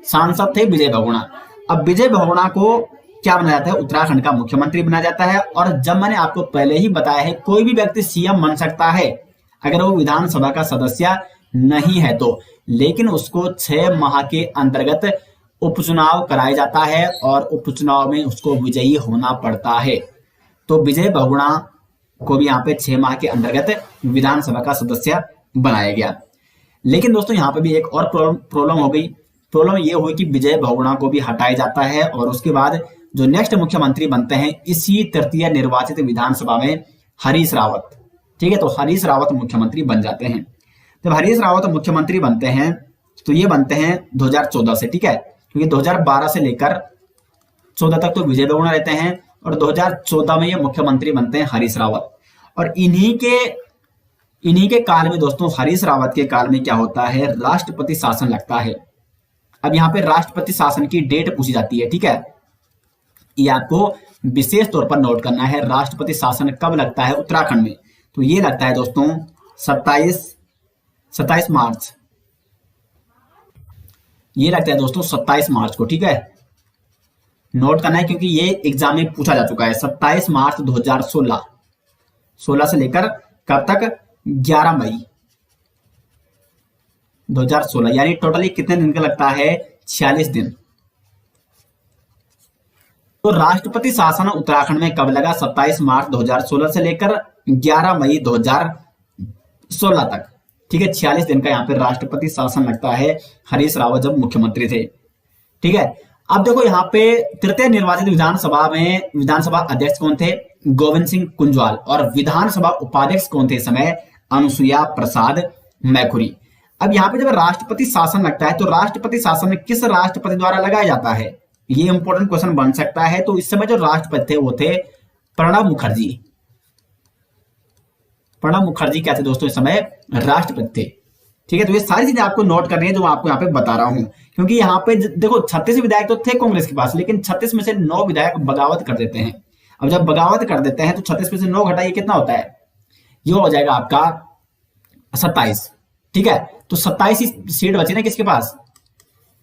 सांसद थे विजय बहुगुणा। अब विजय बहुगुणा को क्या बनाया जाता है, उत्तराखंड का मुख्यमंत्री बनाया जाता है। और जब मैंने आपको पहले ही बताया है कोई भी व्यक्ति सीएम बन सकता है अगर वो विधानसभा का सदस्य नहीं है तो, लेकिन उसको 6 माह के अंतर्गत उपचुनाव कराया जाता है और उपचुनाव में उसको विजयी होना पड़ता है। तो विजय बहुगुणा को भी यहाँ पे 6 माह के अंतर्गत विधानसभा का सदस्य बनाया गया। लेकिन दोस्तों यहाँ पे भी एक और प्रॉब्लम हो गई। प्रॉब्लम ये हुई कि विजय बहुगुणा को भी हटाया जाता है, और उसके बाद जो नेक्स्ट मुख्यमंत्री बनते हैं इसी तृतीय निर्वाचित विधानसभा में हरीश रावत, ठीक है, तो हरीश रावत मुख्यमंत्री बन जाते हैं। जब हरीश रावत मुख्यमंत्री बनते हैं तो ये बनते हैं 2014 से, ठीक है, क्योंकि 2012 से लेकर 14 तक तो विजय बहुगुणा रहते हैं और 2014 में ये मुख्यमंत्री बनते हैं हरीश रावत। और इन्हीं के काल में दोस्तों, हरीश रावत के काल में क्या होता है, राष्ट्रपति शासन लगता है। अब यहाँ पे राष्ट्रपति शासन की डेट पूछी जाती है, ठीक है, ये आपको विशेष तौर पर नोट करना है। राष्ट्रपति शासन कब लगता है उत्तराखंड में, तो ये लगता है दोस्तों 27 मार्च, ये लगता है दोस्तों 27 मार्च को, ठीक है, नोट करना है क्योंकि ये एग्जाम में पूछा जा चुका है। 27 मार्च 2016, 16 से लेकर कब तक, 11 मई 2016, यानी टोटली कितने दिन का लगता है, 46 दिन। तो राष्ट्रपति शासन उत्तराखंड में कब लगा, 27 मार्च 2016 से लेकर 11 मई 2016 तक, ठीक है, 46 दिन का यहाँ पे राष्ट्रपति शासन लगता है हरीश रावत जब मुख्यमंत्री थे, ठीक है। अब देखो यहाँ पे तृतीय निर्वाचित विधानसभा में विधानसभा अध्यक्ष कौन थे, गोविंद सिंह कुंजवाल, और विधानसभा उपाध्यक्ष कौन थे इस समय, अनुसुईया प्रसाद मैखुरी। अब यहाँ पे जब राष्ट्रपति शासन लगता है तो राष्ट्रपति शासन किस राष्ट्रपति द्वारा लगाया जाता है, ये इंपॉर्टेंट क्वेश्चन बन सकता है। तो इस समय जो राष्ट्रपति थे वो थे प्रणब मुखर्जी। प्रणब मुखर्जी क्या थे दोस्तों, इस समय राष्ट्रपति थे, ठीक है। तो ये सारी चीजें आपको नोट करनी है जो आपको यहाँ पे बता रहा हूं, क्योंकि यहाँ पे देखो 36 विधायक तो थे कांग्रेस के पास, लेकिन 36 में से 9 विधायक बगावत कर देते हैं। अब जब बगावत कर देते हैं तो 36 में से 9 घटाइए, कितना होता है, ये हो जाएगा आपका 27, ठीक है। तो 27 ही सीट बची ना किसके पास,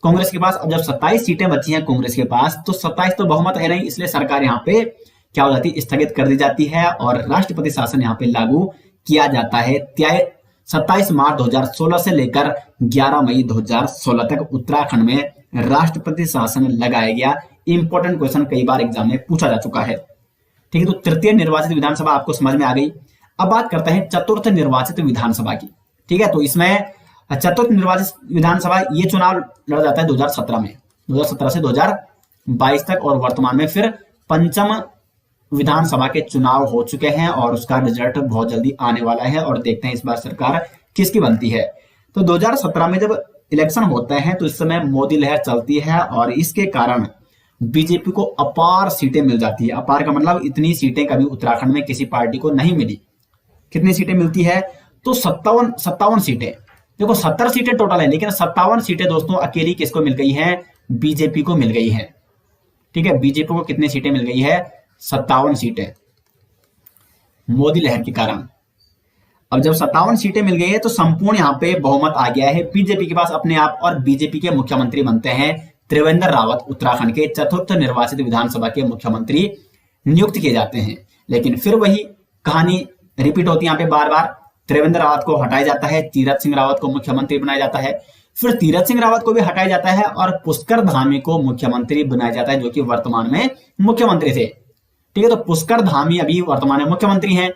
कांग्रेस के पास। अब जब 27 सीटें बची हैं कांग्रेस के पास तो 27 तो बहुमत है नहीं, इसलिए सरकार यहाँ पे क्या हो जाती है, स्थगित कर दी जाती है और राष्ट्रपति शासन यहाँ पे लागू किया जाता है। 27 मार्च 2016 से लेकर 11 मई 2016 तक उत्तराखंड में राष्ट्रपति शासन लगाया गया। इंपॉर्टेंट क्वेश्चन कई बार एग्जाम में पूछा जा चुका है, ठीक है। तो तृतीय निर्वाचित विधानसभा आपको समझ में आ गई। अब बात करते हैं चतुर्थ निर्वाचित विधानसभा की, ठीक है। तो इसमें चतुर्थ निर्वाचित विधानसभा ये चुनाव लड़ा जाता है 2017 में, 2017 से 2022 तक, और वर्तमान में फिर पंचम विधानसभा के चुनाव हो चुके हैं और उसका रिजल्ट बहुत जल्दी आने वाला है और देखते हैं इस बार सरकार किसकी बनती है। तो 2017 में जब इलेक्शन होते हैं तो इस समय मोदी लहर चलती है और इसके कारण बीजेपी को अपार सीटें मिल जाती है। अपार का मतलब इतनी सीटें कभी उत्तराखंड में किसी पार्टी को नहीं मिली। कितनी सीटें मिलती है, तो 57 सीटें। देखो 70 सीटें टोटल है, लेकिन 57 सीटें दोस्तों अकेली किसको मिल गई हैं, बीजेपी को मिल गई है, ठीक है। बीजेपी को कितनी सीटें मिल गई है, 57 सीटें, मोदी लहर के कारण। अब जब 57 सीटें मिल गई है तो संपूर्ण यहाँ पे बहुमत आ गया है बीजेपी के पास अपने आप, और बीजेपी के मुख्यमंत्री बनते हैं त्रिवेंद्र रावत। उत्तराखंड के चतुर्थ निर्वाचित विधानसभा के मुख्यमंत्री नियुक्त किए जाते हैं। लेकिन फिर वही कहानी रिपीट होती है यहाँ पे बार बार। त्रिवेंद्र रावत को हटाया जाता है, तीरथ सिंह रावत को मुख्यमंत्री बनाया जाता है, फिर तीरथ सिंह रावत को भी हटाया जाता है और पुष्कर धामी को मुख्यमंत्री बनाया जाता है, जो कि वर्तमान में मुख्यमंत्री थे, ठीक है। तो पुष्कर धामी अभी वर्तमान में मुख्यमंत्री हैं।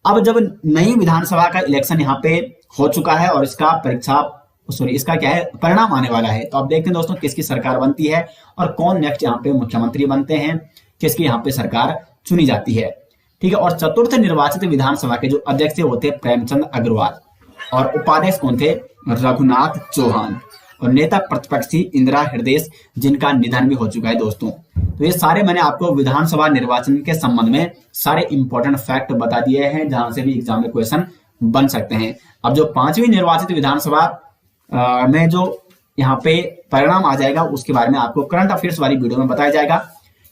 अब जब नई विधानसभा का इलेक्शन यहाँ पे हो चुका है और इसका क्या है, परिणाम आने वाला है, तो अब देखते हैं दोस्तों किसकी सरकार बनती है और कौन नेक्स्ट यहाँ पे मुख्यमंत्री बनते हैं, किसकी यहाँ पे सरकार चुनी जाती है, ठीक है। और चतुर्थ निर्वाचित विधानसभा के जो अध्यक्ष थे वो थे प्रेमचंद अग्रवाल, और उपाध्यक्ष कौन थे, रघुनाथ चौहान, और नेता प्रतिपक्ष थी इंदिरा हृदय, जिनका निधन भी हो चुका है दोस्तों। तो ये सारे मैंने आपको विधानसभा निर्वाचन के संबंध में सारे इंपॉर्टेंट फैक्ट बता दिए हैं, जहां से भी एग्जाम में क्वेश्चन बन सकते हैं। अब जो 5वीं निर्वाचित विधानसभा में जो यहाँ पे परिणाम आ जाएगा उसके बारे में आपको करंट अफेयर्स वाली वीडियो में बताया जाएगा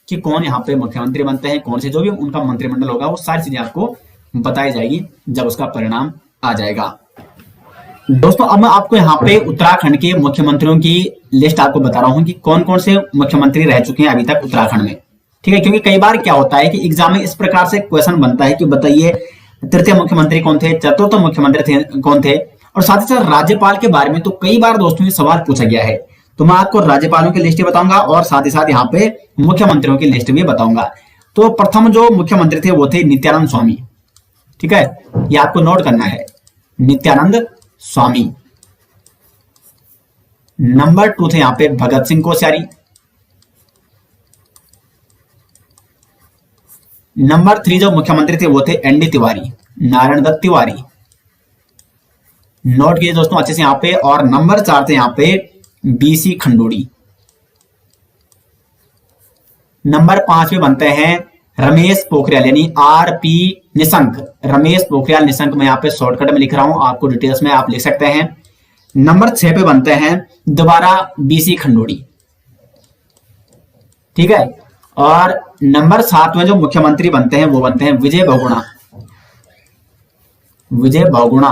कि कौन यहाँ पे मुख्यमंत्री बनते हैं, कौन से जो भी उनका मंत्रिमंडल होगा, वो सारी चीजें आपको बताई जाएगी जब उसका परिणाम आ जाएगा। दोस्तों अब मैं आपको यहाँ पे उत्तराखंड के मुख्यमंत्रियों की लिस्ट आपको बता रहा हूँ कि कौन कौन से मुख्यमंत्री रह चुके हैं अभी तक उत्तराखंड में, ठीक है। क्योंकि कई बार क्या होता है कि एग्जाम में इस प्रकार से क्वेश्चन बनता है कि बताइए तृतीय मुख्यमंत्री कौन थे, चतुर्थ मुख्यमंत्री कौन थे, और साथ ही साथ राज्यपाल के बारे में तो कई बार दोस्तों ये सवाल पूछा गया है। तो मैं आपको राज्यपालों की लिस्ट बताऊंगा और साथ ही साथ यहाँ पे मुख्यमंत्रियों की लिस्ट भी बताऊंगा। तो प्रथम जो मुख्यमंत्री थे वो थे नित्यानंद स्वामी, ठीक है, ये आपको नोट करना है, नित्यानंद स्वामी। नंबर 2 थे यहाँ पे भगत सिंह कोश्यारी। नंबर 3 जो मुख्यमंत्री थे वो थे एनडी तिवारी, नारायण दत्त तिवारी। नोट कीजिए दोस्तों अच्छे से यहाँ पे। और नंबर 4 थे यहाँ पे बीसी खंडूड़ी। नंबर 5 पे बनते हैं रमेश पोखरियाल यानी आरपी निशंक। रमेश पोखरियाल निशंक मैं यहाँ पे शॉर्टकट में लिख रहा हूं, आपको डिटेल्स में आप लिख सकते हैं। नंबर 6 पे बनते हैं दोबारा बीसी खंडूड़ी, ठीक है। और नंबर 7 में जो मुख्यमंत्री बनते हैं वो बनते हैं विजय बहुगुणा। विजय बहुगुणा।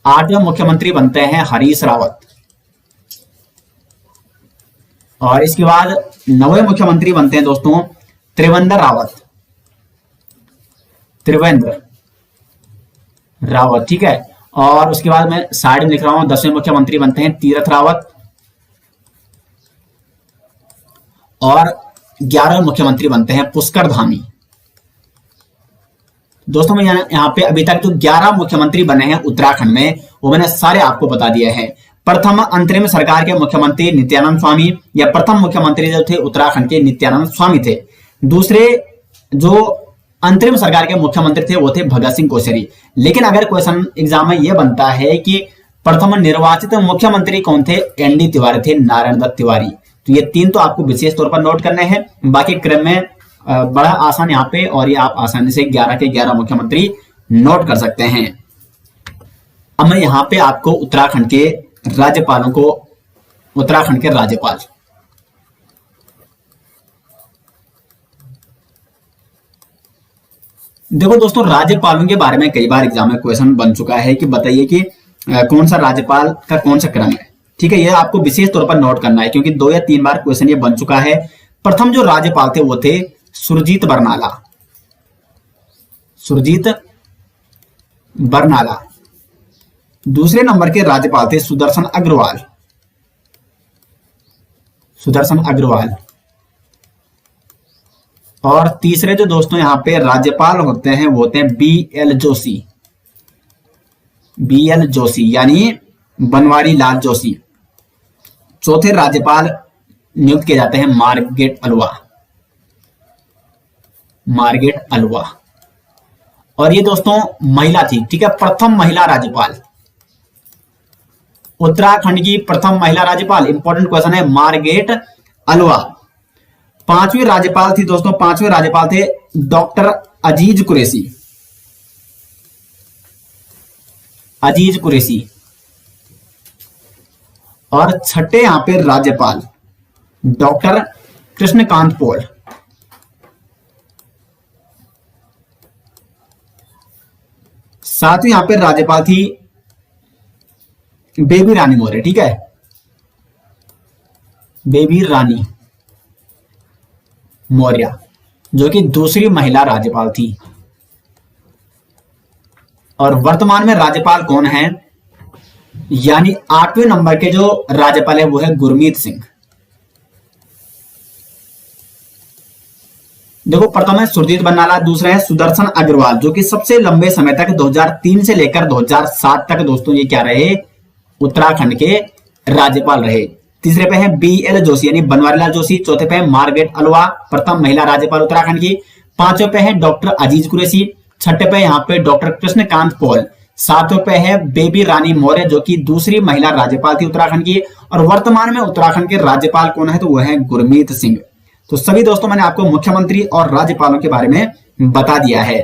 8वें मुख्यमंत्री बनते हैं हरीश रावत। और इसके बाद 9वें मुख्यमंत्री बनते हैं दोस्तों त्रिवेंद्र रावत। त्रिवेंद्र रावत, ठीक है। और उसके बाद मैं साइड में लिख रहा हूं 10वें मुख्यमंत्री बनते हैं तीरथ रावत। और 11वें मुख्यमंत्री बनते हैं पुष्कर धामी। दोस्तों मैं यहां पे अभी तक जो 11 मुख्यमंत्री बने हैं उत्तराखंड में वो मैंने सारे आपको बता दिए हैं। प्रथम अंतरिम सरकार के मुख्यमंत्री नित्यानंद स्वामी, या प्रथम मुख्यमंत्री जो थे उत्तराखंड के नित्यानंद स्वामी थे। दूसरे जो अंतरिम सरकार के मुख्यमंत्री थे वो थे भगत सिंह कोश्यारी। लेकिन अगर क्वेश्चन एग्जाम में यह बनता है कि प्रथम निर्वाचित मुख्यमंत्री कौन थे, एनडी तिवारी थे, नारायण दत्त तिवारी। तो ये 3 तो आपको विशेष तौर पर नोट करने हैं। बाकी क्रम में बड़ा आसान यहाँ पे, और ये आप आसानी से 11 के 11 मुख्यमंत्री नोट कर सकते हैं। अब मैं यहाँ पे आपको उत्तराखंड के राज्यपालों को, उत्तराखंड के राज्यपाल, देखो दोस्तों राज्यपालों के बारे में कई बार एग्जाम में क्वेश्चन बन चुका है कि बताइए कि कौन सा राज्यपाल का कौन सा क्रम है, ठीक है। ये आपको विशेष तौर पर नोट करना है क्योंकि 2 या 3 बार क्वेश्चन ये बन चुका है। प्रथम जो राज्यपाल थे वो थे सुरजीत बरनाला। सुरजीत बरनाला। दूसरे नंबर के राज्यपाल थे सुदर्शन अग्रवाल। सुदर्शन अग्रवाल। और तीसरे जो दोस्तों यहां पे राज्यपाल होते हैं वो होते हैं बीएल जोशी। बीएल जोशी यानी बनवारी लाल जोशी। चौथे राज्यपाल नियुक्त किए जाते हैं मार्गरेट अल्वा। Margaret Alva. और ये दोस्तों महिला थी, ठीक है, प्रथम महिला राज्यपाल, उत्तराखंड की प्रथम महिला राज्यपाल। इंपॉर्टेंट क्वेश्चन है, मार्गरेट अल्वा। 5वीं राज्यपाल थी दोस्तों, 5वें राज्यपाल थे डॉक्टर अजीज कुरैशी। अजीज कुरैशी। और 6ठे यहां पे राज्यपाल डॉक्टर कृष्णकांत पॉल। 7वीं यहां पे राज्यपाल थी बेबी रानी मौर्य, ठीक है, बेबी रानी मौर्य, जो कि दूसरी महिला राज्यपाल थी। और वर्तमान में राज्यपाल कौन है, यानी 8वें नंबर के जो राज्यपाल है वो है गुरमीत सिंह। देखो प्रथम है सुरजीत बरनाला, दूसरा है सुदर्शन अग्रवाल जो कि सबसे लंबे समय तक 2003 से लेकर 2007 तक दोस्तों ये क्या रहे, उत्तराखंड के राज्यपाल रहे। तीसरे पे है बीएल जोशी यानी बनवारीलाल जोशी। चौथे पे है मार्गरेट अल्वा, प्रथम महिला राज्यपाल उत्तराखंड की। 5वें पे है डॉक्टर अजीज कुरैशी। 6ठे पे यहाँ पे डॉक्टर कृष्णकांत पॉल। 7वें पे है बेबी रानी मौर्य जो कि दूसरी महिला राज्यपाल थी उत्तराखंड की। और वर्तमान में उत्तराखंड के राज्यपाल कौन है, तो वह है गुरमीत सिंह। तो सभी दोस्तों मैंने आपको मुख्यमंत्री और राज्यपालों के बारे में बता दिया है।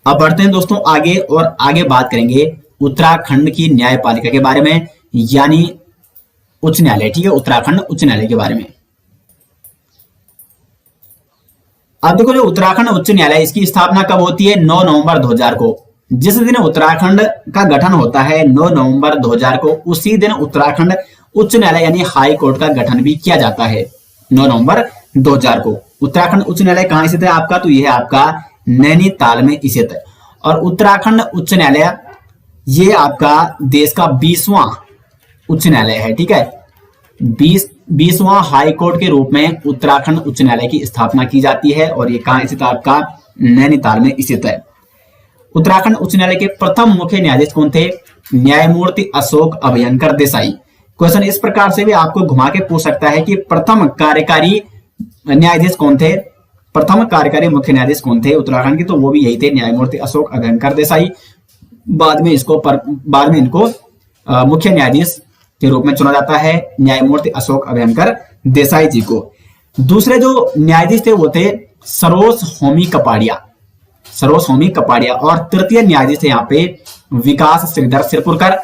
अब बढ़ते हैं दोस्तों आगे, और आगे बात करेंगे उत्तराखंड की न्यायपालिका के बारे में, यानी उच्च न्यायालय, ठीक है, उत्तराखंड उच्च न्यायालय के बारे में। अब देखो जो उत्तराखंड उच्च न्यायालय, इसकी स्थापना कब होती है, 9 नवंबर 2000 को। जिस दिन उत्तराखंड का गठन होता है 9 नवंबर 2000 को, उसी दिन उत्तराखंड उच्च न्यायालय यानी हाई कोर्ट का गठन भी किया जाता है 9 नवंबर 2000 को। उत्तराखंड उच्च न्यायालय कहां स्थित है आपका, तो यह है आपका नैनीताल में स्थित है। और उत्तराखंड उच्च न्यायालय ये आपका देश का 20वां उच्च न्यायालय है, ठीक है। 20वां हाई कोर्ट के रूप में उत्तराखंड उच्च न्यायालय की स्थापना की जाती है, और ये कहां स्थित है आपका, नैनीताल में स्थित है। उत्तराखंड उच्च न्यायालय के प्रथम मुख्य न्यायाधीश कौन थे, न्यायमूर्ति अशोक अभयंकर देसाई। क्वेश्चन इस प्रकार से भी आपको घुमा के पूछ सकता है कि प्रथम कार्यकारी न्यायाधीश कौन थे, प्रथम कार्यकारी मुख्य न्यायाधीश कौन थे उत्तराखंड के, तो वो भी यही थे, न्यायमूर्ति अशोक अभयंकर देसाई। बाद में इनको मुख्य न्यायाधीश के रूप में चुना जाता है, न्यायमूर्ति अशोक अभयंकर देसाई जी को। दूसरे जो न्यायाधीश थे वो थे सरोज होमी कपाड़िया और तृतीय न्यायाधीश थे यहाँ पे विकास श्रीधर सिरपुरकर।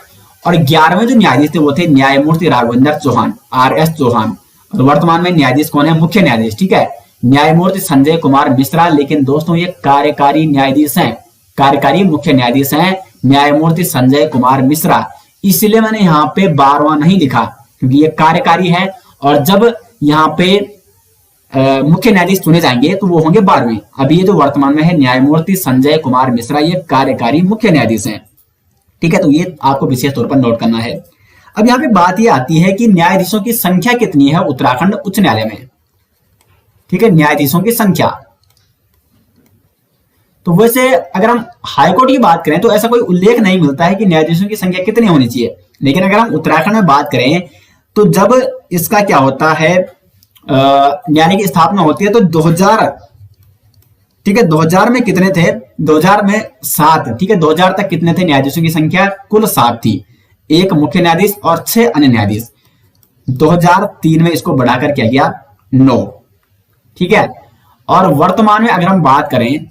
और 11वें जो न्यायाधीश थे वो थे न्यायमूर्ति राघवेंद्र चौहान, RS चौहान। और वर्तमान में न्यायाधीश कौन है, मुख्य न्यायाधीश, ठीक है, न्यायमूर्ति संजय कुमार मिश्रा। लेकिन दोस्तों ये कार्यकारी न्यायाधीश हैं, कार्यकारी मुख्य न्यायाधीश हैं न्यायमूर्ति संजय कुमार मिश्रा। इसलिए मैंने यहाँ पे 12वां नहीं लिखा क्योंकि ये कार्यकारी है, और जब यहाँ पे मुख्य न्यायाधीश चुने जाएंगे तो वो होंगे 12वें। अभी ये जो वर्तमान में है न्यायमूर्ति संजय कुमार मिश्रा, ये कार्यकारी मुख्य न्यायाधीश हैं, ठीक है। तो ये आपको विशेष तौर पर नोट करना है। अब यहाँ पे बात ये आती है कि न्यायाधीशों की संख्या कितनी है उत्तराखंड उच्च न्यायालय में, ठीक है, न्यायाधीशों की संख्या। तो वैसे अगर हम हाईकोर्ट की बात करें तो ऐसा कोई उल्लेख नहीं मिलता है कि न्यायाधीशों की संख्या कितनी होनी चाहिए। लेकिन अगर हम उत्तराखंड में बात करें तो जब इसका क्या होता है, न्यायालय की स्थापना होती है तो 2000, ठीक है, 2000 में कितने थे, 2000 में 7, ठीक है, 2000 तक कितने थे न्यायाधीशों की संख्या, कुल 7 थी, एक मुख्य न्यायाधीश और 6 अन्य न्यायाधीश। 2003 में इसको बढ़ाकर किया गया 9, ठीक है। और वर्तमान में अगर हम बात करें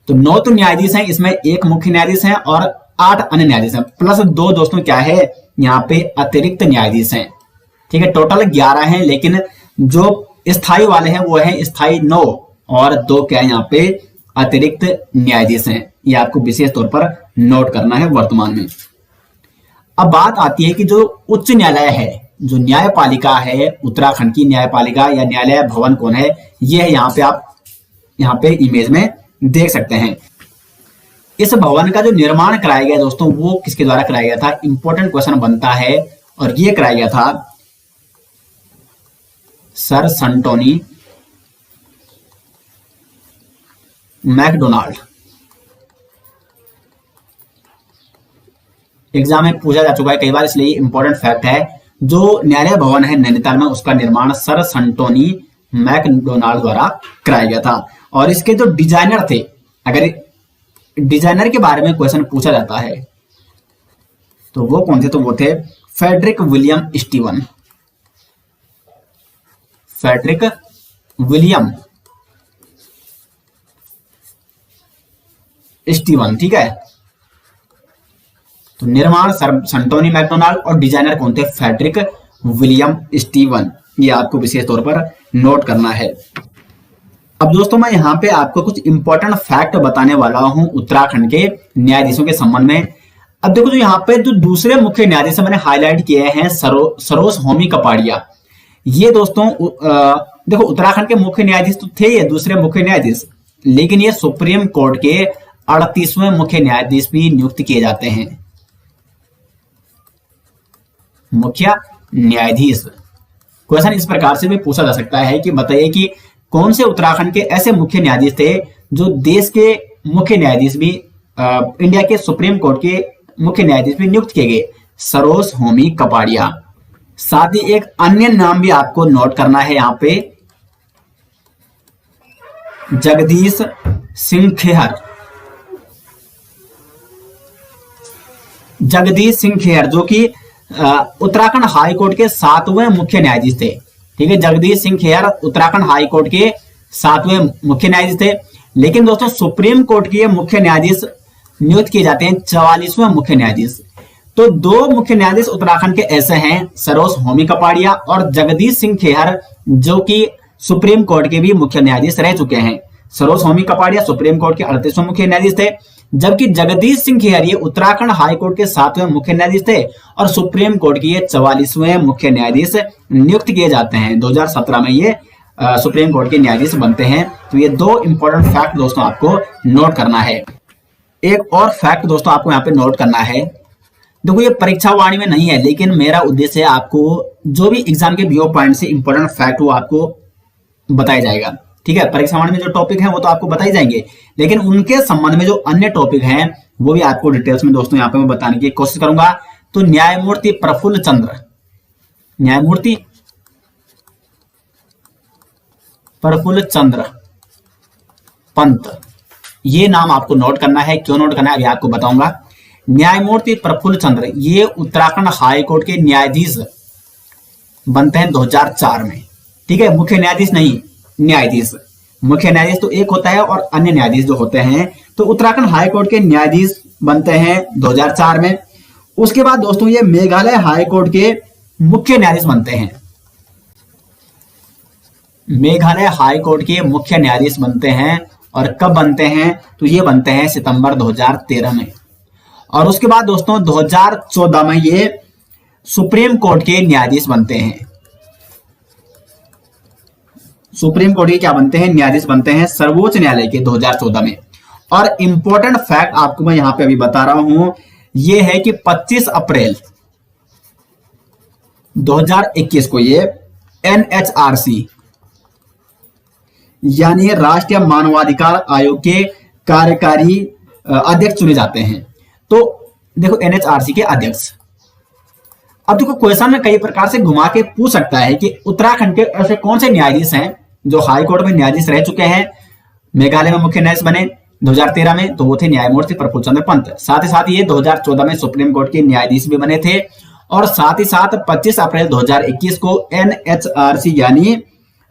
तो 9 तो न्यायाधीश हैं, इसमें एक मुख्य न्यायाधीश हैं और 8 अन्य न्यायाधीश हैं, प्लस 2 दोस्तों क्या है यहाँ पे अतिरिक्त न्यायाधीश हैं, ठीक है। टोटल 11 हैं, लेकिन जो स्थायी वाले हैं वो है स्थायी 9 और 2 क्या है यहाँ पे अतिरिक्त न्यायाधीश हैं। ये आपको विशेष तौर पर नोट करना है वर्तमान में। अब बात आती है कि जो उच्च न्यायालय है, जो न्यायपालिका है उत्तराखंड की न्यायपालिका या न्यायालय भवन कौन है, ये है यहाँ पे, आप यहाँ पे इमेज में देख सकते हैं। इस भवन का जो निर्माण कराया गया दोस्तों वो किसके द्वारा कराया गया था, इंपॉर्टेंट क्वेश्चन बनता है, और ये कराया गया था सर संटोनी मैकडोनाल्ड। एग्जाम में पूछा जा चुका है कई बार, इसलिए इंपॉर्टेंट फैक्ट है। जो न्यायालय भवन है नैनीताल में उसका निर्माण सर संटोनी मैकडोनाल्ड द्वारा कराया गया था। और इसके जो डिजाइनर थे, अगर डिजाइनर के बारे में क्वेश्चन पूछा जाता है तो वो कौन थे, तो वो थे Frederick William Stevens, Frederick William Stevens, ठीक है। तो निर्माण सर संटोनी मैकडोनाल्ड और डिजाइनर कौन थे, फ्रेडरिक विलियम स्टीवन। ये आपको विशेष तौर पर नोट करना है। अब दोस्तों मैं यहाँ पे आपको कुछ इंपॉर्टेंट फैक्ट बताने वाला हूं उत्तराखंड के न्यायाधीशों के संबंध में। अब देखो, जो यहाँ पे जो दूसरे मुख्य न्यायाधीश मैंने हाईलाइट किए हैं सरोज होमी कपाड़िया, ये दोस्तों देखो उत्तराखंड के मुख्य न्यायाधीश तो थे ये दूसरे मुख्य न्यायाधीश, लेकिन ये सुप्रीम कोर्ट के 38वें मुख्य न्यायाधीश भी नियुक्त किए जाते हैं। मुख्य न्यायाधीश क्वेश्चन इस प्रकार से भी पूछा जा सकता है कि बताइए कि कौन से उत्तराखंड के ऐसे मुख्य न्यायाधीश थे जो देश के मुख्य न्यायाधीश भी, इंडिया के सुप्रीम कोर्ट के मुख्य न्यायाधीश भी नियुक्त किए गए, सरोज होमी कपाड़िया। साथ ही एक अन्य नाम भी आपको नोट करना है यहाँ पे, जगदीश सिंह खेहर। जगदीश सिंह खेहर जो कि उत्तराखंड हाई कोर्ट के 7वें मुख्य न्यायाधीश थे, ठीक है। जगदीश सिंह खेहर उत्तराखंड हाई कोर्ट के 7वें मुख्य न्यायाधीश थे। लेकिन दोस्तों सुप्रीम कोर्ट के मुख्य न्यायाधीश नियुक्त किए जाते हैं 44वें मुख्य न्यायाधीश। तो 2 मुख्य न्यायाधीश उत्तराखंड के ऐसे हैं, सरोज होमी कपाड़िया और जगदीश सिंह खेहर, जो कि सुप्रीम कोर्ट के भी मुख्य न्यायाधीश रह चुके हैं। सरोज होमी कपाड़िया सुप्रीम कोर्ट के 38वें मुख्य न्यायाधीश थे, जबकि जगदीश सिंह खेहर ये उत्तराखंड हाई कोर्ट के 7वें मुख्य न्यायाधीश थे और सुप्रीम कोर्ट के ये 44वें मुख्य न्यायाधीश नियुक्त किए जाते हैं। 2017 में ये सुप्रीम कोर्ट के न्यायाधीश बनते हैं। तो ये 2 इंपॉर्टेंट फैक्ट दोस्तों आपको नोट करना है। एक और फैक्ट दोस्तों आपको यहाँ पे नोट करना है, देखो ये परीक्षा वाणी में नहीं है, लेकिन मेरा उद्देश्य है आपको जो भी एग्जाम के व्यू पॉइंट से इंपॉर्टेंट फैक्ट वो आपको बताया जाएगा, ठीक है। परीक्षा वाणी में जो टॉपिक है वो तो आपको बताई जाएंगे, लेकिन उनके संबंध में जो अन्य टॉपिक हैं वो भी आपको डिटेल्स में दोस्तों यहाँ पे मैं बताने की कोशिश करूंगा। तो न्यायमूर्ति प्रफुल्ल चंद्र, न्यायमूर्ति प्रफुल्ल चंद्र पंत। ये नाम आपको नोट करना है। क्यों नोट करना है अभी आपको बताऊंगा। न्यायमूर्ति प्रफुल्ल चंद्र ये उत्तराखंड हाई कोर्ट के न्यायाधीश बनते हैं 2004 में। ठीक है, मुख्य न्यायाधीश नहीं, न्यायाधीश। मुख्य न्यायाधीश तो एक होता है और अन्य न्यायाधीश जो होते हैं, तो उत्तराखंड हाई कोर्ट के न्यायाधीश बनते हैं 2004 में। उसके बाद दोस्तों ये मेघालय हाई कोर्ट के मुख्य न्यायाधीश बनते हैं। मेघालय हाई कोर्ट के मुख्य न्यायाधीश बनते हैं और कब बनते हैं, तो ये बनते हैं सितंबर 2013 में। और उसके बाद दोस्तों 2014 में ये सुप्रीम कोर्ट के न्यायाधीश बनते हैं। सुप्रीम कोर्ट के क्या बनते हैं, न्यायाधीश बनते हैं सर्वोच्च न्यायालय के 2014 में। और इंपॉर्टेंट फैक्ट आपको मैं यहां पे अभी बता रहा हूं, ये है कि 25 अप्रैल 2021 को ये एनएचआरसी यानी राष्ट्रीय मानवाधिकार आयोग के कार्यकारी अध्यक्ष चुने जाते हैं। तो देखो एनएचआरसी के अध्यक्ष। अब देखो क्वेश्चन में कई प्रकार से घुमा के पूछ सकता है कि उत्तराखंड के ऐसे कौन से न्यायाधीश हैं जो हाई कोर्ट में न्यायाधीश रह चुके हैं। मेघालय में मुख्य न्यायाधीश बने 2013 में, तो वो थे न्यायमूर्ति प्रफुल्ल चंद्र पंत। साथ ही साथ ये 2014 में सुप्रीम कोर्ट के न्यायाधीश भी बने थे। और साथ ही साथ 25 अप्रैल 2021 को एनएचआरसी यानी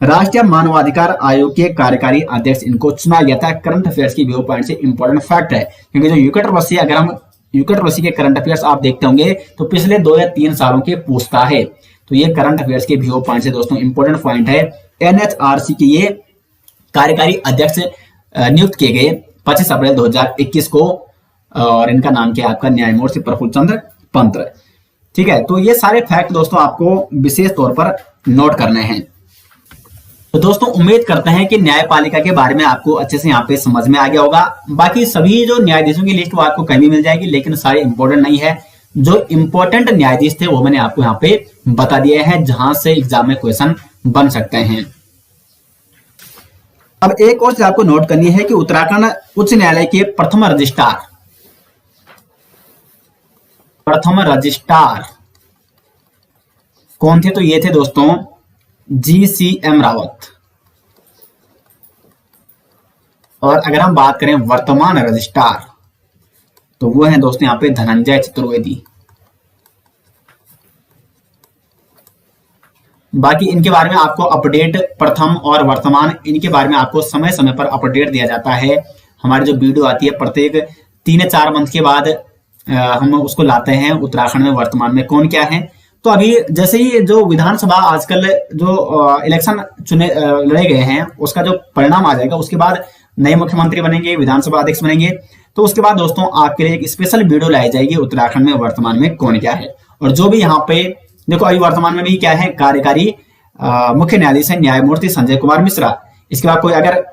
राष्ट्रीय मानवाधिकार आयोग के कार्यकारी अध्यक्ष इनको चुना गया था। करंट अफेयर्स की व्यू पॉइंट से इंपॉर्टेंट फैक्ट है, क्योंकि जो यूकेट अगर हम यूकेट के करंट अफेयर्स आप देखते होंगे तो पिछले 2 या 3 सालों के पूछता है। तो ये करंट अफेयर्स के व्यू पॉइंट से दोस्तों इंपॉर्टेंट पॉइंट है। एनएचआरसी के ये कार्यकारी अध्यक्ष नियुक्त किए गए 25 अप्रैल 2021 को, और इनका नाम क्या है आपका, न्यायमूर्ति प्रफुल्ल चंद्र पंत। ठीक है, तो ये सारे फैक्ट दोस्तों आपको विशेष तौर पर नोट करने हैं। तो दोस्तों उम्मीद करते हैं कि न्यायपालिका के बारे में आपको अच्छे से यहाँ पे समझ में आ गया होगा। बाकी सभी जो न्यायाधीशों की लिस्ट वो आपको कहीं भी मिल जाएगी, लेकिन सारे इंपॉर्टेंट नहीं है। जो इंपॉर्टेंट न्यायाधीश थे वो मैंने आपको यहाँ पे बता दिए हैं, जहां से एग्जाम में क्वेश्चन बन सकते हैं। अब एक और चीज आपको नोट करनी है कि उत्तराखंड उच्च न्यायालय के प्रथम रजिस्ट्रार कौन थे, तो ये थे दोस्तों GCM रावत। और अगर हम बात करें वर्तमान रजिस्ट्रार, तो वो है दोस्तों यहाँ पे धनंजय चतुर्वेदी। बाकी इनके बारे में आपको अपडेट, प्रथम और वर्तमान, इनके बारे में आपको समय समय पर अपडेट दिया जाता है। हमारी जो वीडियो आती है प्रत्येक 3 या 4 मंथ के बाद हम उसको लाते हैं उत्तराखंड में वर्तमान में कौन क्या है। तो अभी जैसे ही जो विधानसभा आजकल जो इलेक्शन लड़े गए हैं उसका जो परिणाम आ जाएगा, उसके बाद नए मुख्यमंत्री बनेंगे, विधानसभा अध्यक्ष बनेंगे, तो उसके बाद दोस्तों आपके लिए एक स्पेशल वीडियो लाई जाएगी उत्तराखंड में वर्तमान में कौन क्या है। और जो भी यहाँ पे देखो अभी वर्तमान में भी क्या है, कार्यकारी मुख्य न्यायाधीश है न्यायमूर्ति संजय कुमार मिश्रा। इसके बाद कोई अगर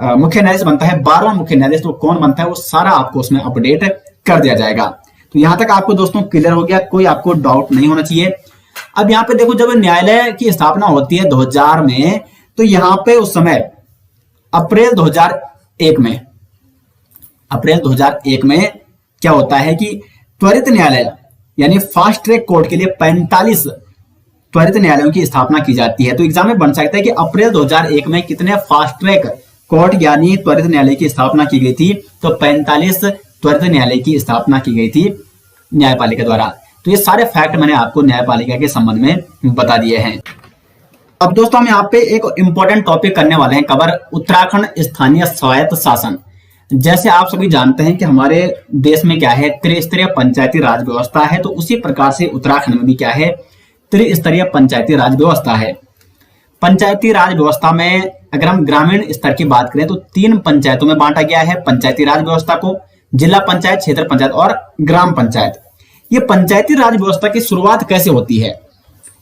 मुख्य न्यायाधीश बनता है 12वां मुख्य न्यायाधीश, तो कौन बनता है वो सारा आपको उसमें अपडेट कर दिया जाएगा। तो यहां तक आपको दोस्तों क्लियर हो गया, कोई आपको डाउट नहीं होना चाहिए। अब यहाँ पे देखो जब न्यायालय की स्थापना होती है 2000 में, तो यहाँ पे उस समय अप्रैल 2001 में क्या होता है कि त्वरित न्यायालय यानी फास्ट ट्रैक कोर्ट के लिए 45 त्वरित न्यायालयों की स्थापना की जाती है। तो एग्जाम में बन सकता है कि अप्रैल 2001 में कितने फास्ट ट्रैक कोर्ट यानी त्वरित न्यायालय की स्थापना की गई थी, तो 45 त्वरित न्यायालय की स्थापना की गई थी न्यायपालिका द्वारा। तो ये सारे फैक्ट मैंने आपको न्यायपालिका के संबंध में बता दिए हैं। अब दोस्तों हम यहाँ पे एक इंपॉर्टेंट टॉपिक करने वाले हैं कवर, उत्तराखंड स्थानीय स्वायत्त शासन। जैसे आप सभी जानते हैं कि हमारे देश में क्या है, त्रिस्तरीय पंचायती राज व्यवस्था है, तो उसी प्रकार से उत्तराखंड में भी क्या है, त्रिस्तरीय पंचायती राज व्यवस्था है। पंचायती राज व्यवस्था में अगर हम ग्रामीण स्तर की बात करें तो 3 पंचायतों में बांटा गया है पंचायती राज व्यवस्था को, जिला पंचायत, क्षेत्र पंचायत और ग्राम पंचायत। ये पंचायती राज व्यवस्था की शुरुआत कैसे होती है,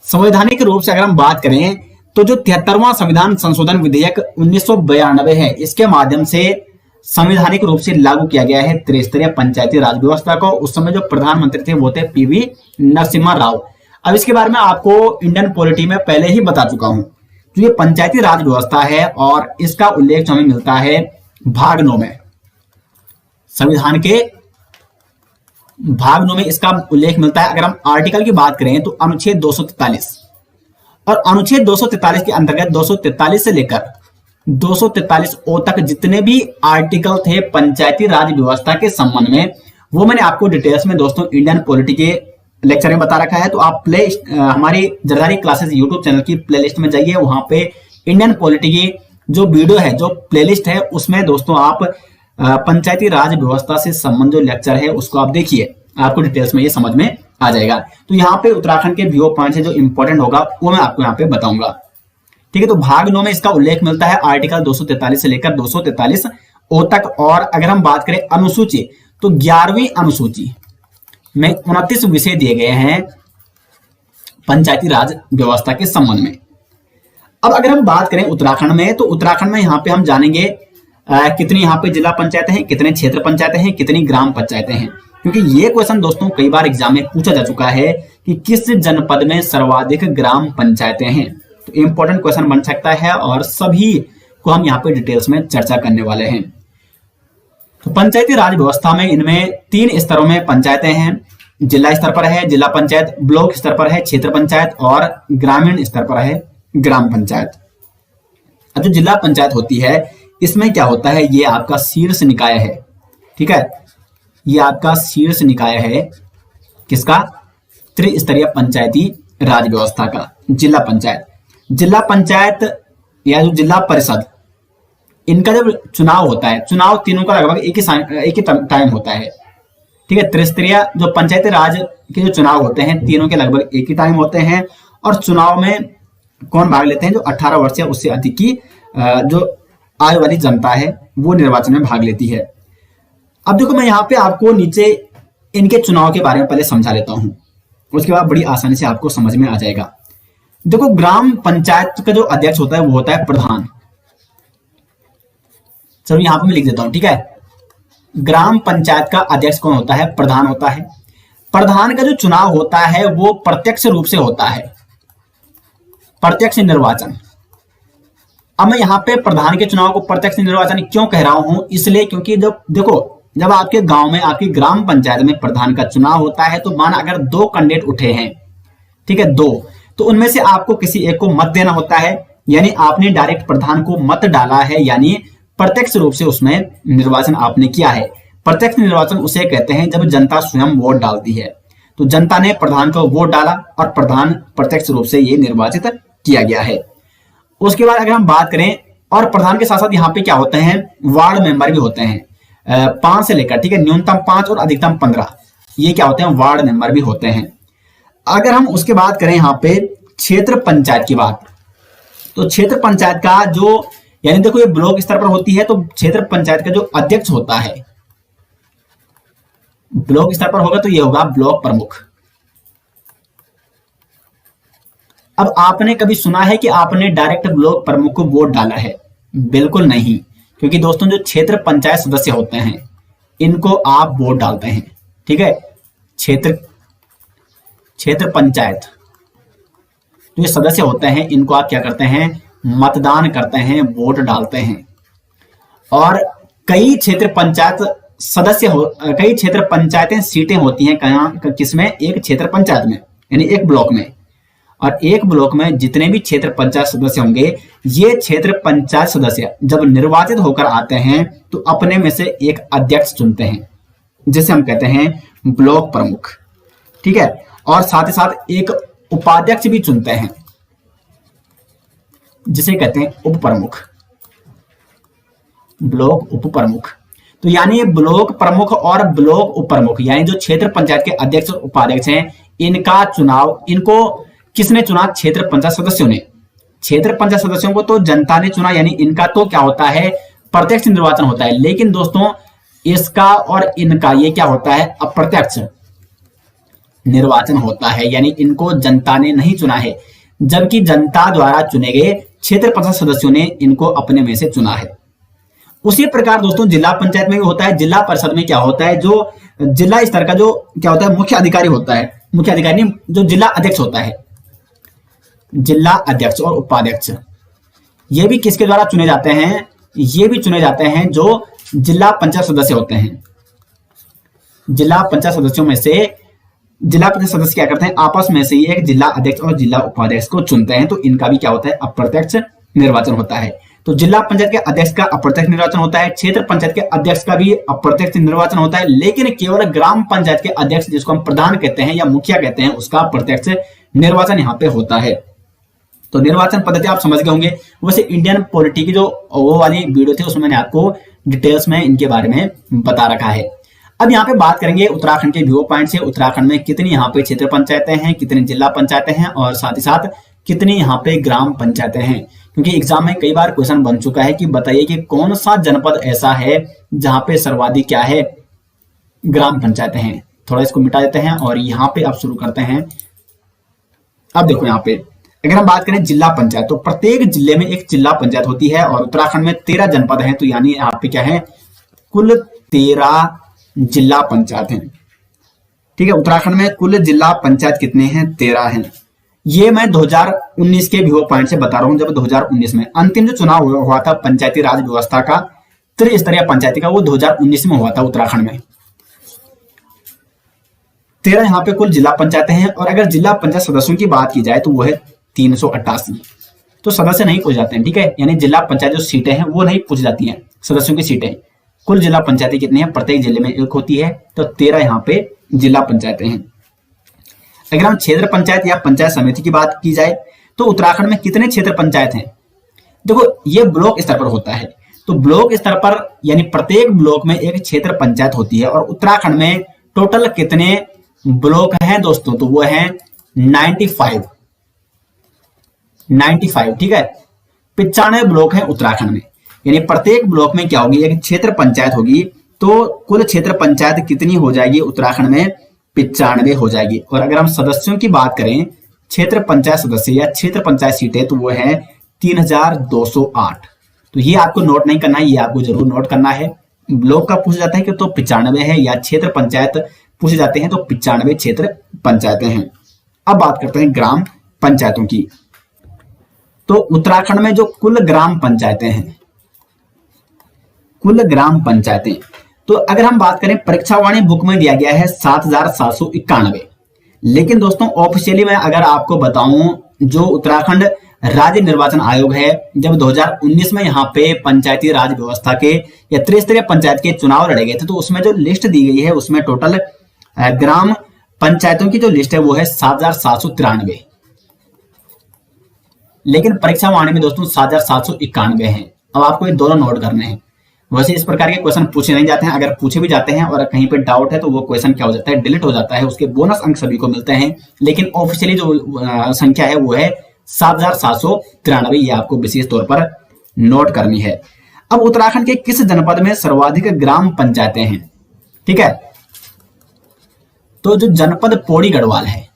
संवैधानिक रूप से अगर हम बात करें तो जो 73वां संविधान संशोधन विधेयक 1992 है, इसके माध्यम से संवैधानिक रूप से लागू किया गया है त्रिस्तरीय पंचायती राज व्यवस्था को। उस समय जो प्रधानमंत्री थे वो थे PV नरसिम्हा राव। अब इसके बारे में आपको इंडियन पॉलिटी में पहले ही बता चुका हूं। तो ये पंचायती राज व्यवस्था है और इसका उल्लेख हमें मिलता है भाग 9 में, संविधान के भाग 9 में इसका उल्लेख मिलता है। अगर हम आर्टिकल की बात करें तो अनुच्छेद 243, और अनुच्छेद 243 के अंतर्गत 243 से लेकर 243 ओ तक जितने भी आर्टिकल थे पंचायती राज व्यवस्था के संबंध में, वो मैंने आपको डिटेल्स में दोस्तों इंडियन पॉलिटी के लेक्चर में बता रखा है। तो आप हमारी जरदारी क्लासेस यूट्यूब चैनल की प्लेलिस्ट में जाइए, वहां पे इंडियन पॉलिटी की जो वीडियो है, जो प्लेलिस्ट है, उसमें दोस्तों आप पंचायती राज व्यवस्था से संबंधित जो लेक्चर है उसको आप देखिए, आपको डिटेल्स में ये समझ में आ जाएगा। तो यहाँ पे उत्तराखंड के व्यू पॉइंट है जो इंपॉर्टेंट होगा वो मैं आपको यहाँ पे बताऊंगा। ठीक है, तो भाग 9 में इसका उल्लेख मिलता है आर्टिकल 243 से लेकर 243 ओ तक। और अगर हम बात करें अनुसूची, तो 11वीं अनुसूची में 29 विषय दिए गए हैं पंचायती राज व्यवस्था के संबंध में। अब अगर हम बात करें उत्तराखंड में, तो उत्तराखंड में यहाँ पे हम जानेंगे कितनी यहाँ पे जिला पंचायतें हैं, कितने क्षेत्र पंचायतें हैं, कितनी ग्राम पंचायतें हैं। क्योंकि ये क्वेश्चन दोस्तों कई बार एग्जाम में पूछा जा चुका है कि किस जनपद में सर्वाधिक ग्राम पंचायतें हैं। तो इंपॉर्टेंट क्वेश्चन बन सकता है और सभी को हम यहाँ पे डिटेल्स में चर्चा करने वाले हैं। तो पंचायती राज व्यवस्था में इनमें 3 स्तरों में पंचायतें हैं। जिला स्तर पर है जिला पंचायत, ब्लॉक स्तर पर है क्षेत्र पंचायत और ग्रामीण स्तर पर है ग्राम पंचायत। अब जो जिला पंचायत होती है इसमें क्या होता है, ये आपका शीर्ष निकाय है। ठीक है, ये आपका शीर्ष निकाय है किसका, त्रिस्तरीय पंचायती राज व्यवस्था का जिला पंचायत। जिला पंचायत या जो जिला परिषद, इनका जब चुनाव होता है, चुनाव तीनों का लगभग एक ही टाइम होता है। ठीक है, त्रिस्तरीय जो पंचायती राज के जो चुनाव होते हैं तीनों के लगभग एक ही टाइम होते हैं। और चुनाव में कौन भाग लेते हैं, जो 18 वर्ष या उससे अधिक की जो आयु वाली जनता है वो निर्वाचन में भाग लेती है। अब देखो मैं यहाँ पे आपको नीचे इनके चुनाव के बारे में पहले समझा लेता हूं, उसके बाद बड़ी आसानी से आपको समझ में आ जाएगा। देखो ग्राम पंचायत का जो अध्यक्ष होता है वो होता है प्रधान। चलो यहां पे मैं लिख देता हूं। ठीक है, ग्राम पंचायत का अध्यक्ष कौन होता है, प्रधान होता है। प्रधान का जो चुनाव होता है वो प्रत्यक्ष रूप से होता है, प्रत्यक्ष निर्वाचन। अब मैं यहाँ पे प्रधान के चुनाव को प्रत्यक्ष निर्वाचन क्यों कह रहा हूं, इसलिए क्योंकि जब आपके गांव में, आपकी ग्राम पंचायत में प्रधान का चुनाव होता है, तो माना अगर 2 कैंडिडेट उठे हैं, ठीक है 2, तो उनमें से आपको किसी एक को मत देना होता है। यानी आपने डायरेक्ट प्रधान को मत डाला है, यानी प्रत्यक्ष रूप से उसमें निर्वाचन आपने किया है। प्रत्यक्ष निर्वाचन उसे कहते हैं जब जनता स्वयं वोट डालती है। तो जनता ने प्रधान को वोट डाला और प्रधान प्रत्यक्ष रूप से ये निर्वाचित किया गया है। उसके बाद अगर हम बात करें, और प्रधान के साथ साथ यहाँ पे क्या होते हैं, वार्ड मेंबर भी होते हैं 5 से लेकर, ठीक है, न्यूनतम 5 और अधिकतम 15, ये क्या होते हैं, वार्ड मेंबर भी होते हैं। अगर हम उसके बाद करें यहाँ पे क्षेत्र पंचायत की बात, तो क्षेत्र पंचायत का जो, यानी देखो ये ब्लॉक स्तर पर होती है, तो क्षेत्र पंचायत का जो अध्यक्ष होता है, ब्लॉक स्तर पर होगा तो ये होगा ब्लॉक प्रमुख। अब आपने कभी सुना है कि आपने डायरेक्ट ब्लॉक प्रमुख को वोट डाला है? बिल्कुल नहीं, क्योंकि दोस्तों जो क्षेत्र पंचायत सदस्य होते हैं इनको आप वोट डालते हैं। ठीक है, क्षेत्र पंचायत जो सदस्य होते हैं इनको आप क्या करते हैं, मतदान करते हैं, वोट डालते हैं। और कई क्षेत्र पंचायत कई क्षेत्र पंचायतें सीटें होती हैं कहाँ, किसमें, एक क्षेत्र पंचायत में, यानी एक ब्लॉक में। और एक ब्लॉक में जितने भी क्षेत्र पंचायत सदस्य होंगे, ये क्षेत्र पंचायत सदस्य जब निर्वाचित होकर आते हैं तो अपने में से एक अध्यक्ष चुनते हैं, जिसे हम कहते हैं ब्लॉक प्रमुख। ठीक है, और साथ ही साथ एक उपाध्यक्ष भी चुनते हैं, जिसे कहते हैं उप प्रमुख, ब्लॉक उप प्रमुख। तो यानी ब्लॉक प्रमुख और ब्लॉक उप प्रमुख, यानी जो क्षेत्र पंचायत के अध्यक्ष और उपाध्यक्ष हैं, इनका चुनाव, इनको किसने चुना, क्षेत्र पंचायत सदस्यों ने। क्षेत्र पंचायत सदस्यों को तो जनता ने चुना, यानी इनका तो क्या होता है, प्रत्यक्ष निर्वाचन होता है। लेकिन दोस्तों इसका और इनका ये क्या होता है, अप्रत्यक्ष निर्वाचन होता है, यानी इनको जनता ने नहीं चुना है, जबकि जनता द्वारा चुने गए क्षेत्र पंचायत सदस्यों ने इनको अपने में से चुना है। उसी प्रकार दोस्तों जिला पंचायत में भी होता है। जिला परिषद में क्या होता है, जो जिला स्तर का जो क्या होता है, मुख्य अधिकारी होता है, मुख्य अधिकारी नहीं, जो जिला अध्यक्ष होता है, जिला अध्यक्ष और उपाध्यक्ष, ये भी किसके द्वारा चुने जाते हैं, ये भी चुने जाते हैं जो जिला पंचायत सदस्य होते हैं। जिला पंचायत सदस्यों में से जिला पंचायत सदस्य क्या करते हैं, आपस में से एक जिला अध्यक्ष और जिला उपाध्यक्ष को चुनते हैं। तो इनका भी क्या होता है, अप्रत्यक्ष निर्वाचन होता है। तो जिला पंचायत के अध्यक्ष का अप्रत्यक्ष निर्वाचन होता है, क्षेत्र पंचायत के अध्यक्ष का भी अप्रत्यक्ष निर्वाचन होता है, लेकिन केवल ग्राम पंचायत के अध्यक्ष जिसको हम प्रधान कहते हैं या मुखिया कहते हैं उसका प्रत्यक्ष निर्वाचन यहाँ पे होता है। तो निर्वाचन पद्धति आप समझ गए होंगे। वैसे इंडियन पॉलिटी की जो वो वाली वीडियो थी उसमें मैंने आपको डिटेल्स में इनके बारे में बता रखा है। अब यहाँ पे बात करेंगे उत्तराखंड के व्यू पॉइंट से। उत्तराखंड में कितनी यहाँ पे क्षेत्र पंचायतें हैं, कितनी जिला पंचायतें हैं और साथ ही साथ कितनी यहाँ पे ग्राम पंचायतें हैं, क्योंकि एग्जाम में कई बार क्वेश्चन बन चुका है कि बताइए कि कौन सा जनपद ऐसा है जहां पे सर्वाधिक क्या है, ग्राम पंचायतें हैं। थोड़ा इसको मिटा देते हैं और यहाँ पे अब शुरू करते हैं। अब देखो यहाँ पे अगर हम बात करें जिला पंचायत, तो प्रत्येक जिले में एक जिला पंचायत होती है और उत्तराखंड में 13 जनपद हैं, तो यानी यहाँ पे क्या है, कुल 13 जिला पंचायत हैं। ठीक है, उत्तराखंड में कुल जिला पंचायत कितने हैं, 13 हैं। ये मैं 2019 के व्यू पॉइंट से बता रहा हूं। जब 2019 में अंतिम जो चुनाव हुआ था पंचायती राज व्यवस्था का, त्रिस्तरीय पंचायती का, वो 2019 में हुआ था उत्तराखंड में। 13 यहाँ पे कुल जिला पंचायतें हैं। और अगर जिला पंचायत सदस्यों की बात की जाए तो वो है 388। तो सदस्य नहीं पूछ जाते हैं, ठीक है, यानी जिला पंचायत जो सीटें हैं वो नहीं पूछ जाती हैं, सदस्यों की सीटें। कुल जिला पंचायतें कितनी है, प्रत्येक जिले में एक होती है, तो 13 यहाँ पे जिला पंचायतें हैं। अगर हम क्षेत्र पंचायत या पंचायत समिति की बात की जाए तो उत्तराखंड में कितने क्षेत्र पंचायत हैं। देखो ये ब्लॉक स्तर पर होता है, तो ब्लॉक स्तर पर यानी प्रत्येक ब्लॉक में एक क्षेत्र पंचायत होती है। और उत्तराखंड में टोटल कितने ब्लॉक हैं दोस्तों, तो वो है 95। ठीक है, 95 ब्लॉक है उत्तराखंड में, यानी प्रत्येक ब्लॉक में क्या होगी, एक क्षेत्र पंचायत होगी। तो कुल क्षेत्र पंचायत कितनी हो जाएगी उत्तराखंड में, 95 हो जाएगी। और अगर हम सदस्यों की बात करें, क्षेत्र पंचायत सदस्य या क्षेत्र पंचायत सीटें, तो वो है 3208। तो ये आपको नोट नहीं करना है, ये आपको जरूर नोट करना है। ब्लॉक का पूछा जाता है कि तो 95 है, या क्षेत्र पंचायत पूछे जाते हैं तो 95 क्षेत्र पंचायतें हैं। अब बात करते हैं ग्राम पंचायतों की। तो उत्तराखंड में जो कुल ग्राम पंचायतें हैं, कुल ग्राम पंचायतें, तो अगर हम बात करें परीक्षावाणी बुक में दिया गया है 7791। लेकिन दोस्तों ऑफिशियली मैं अगर आपको बताऊं, जो उत्तराखंड राज्य निर्वाचन आयोग है, जब 2019 में यहाँ पे पंचायती राज व्यवस्था के या त्रिस्तरीय पंचायत के चुनाव लड़े गए थे, तो उसमें जो लिस्ट दी गई है उसमें टोटल ग्राम पंचायतों की जो लिस्ट है वो है 7793। लेकिन परीक्षावाणी में दोस्तों 7791 है। अब आपको ये दोनों नोट करने हैं। वैसे इस प्रकार के क्वेश्चन पूछे नहीं जाते हैं, अगर पूछे भी जाते हैं और कहीं पे डाउट है तो वो क्वेश्चन क्या हो जाता है, डिलीट हो जाता है, उसके बोनस अंक सभी को मिलते हैं। लेकिन ऑफिशियली जो संख्या है वो है 7793। ये आपको विशेष तौर पर नोट करनी है। अब उत्तराखंड के किस जनपद में सर्वाधिक ग्राम पंचायतें हैं, ठीक है, तो जो जनपद पौड़ी गढ़वाल है,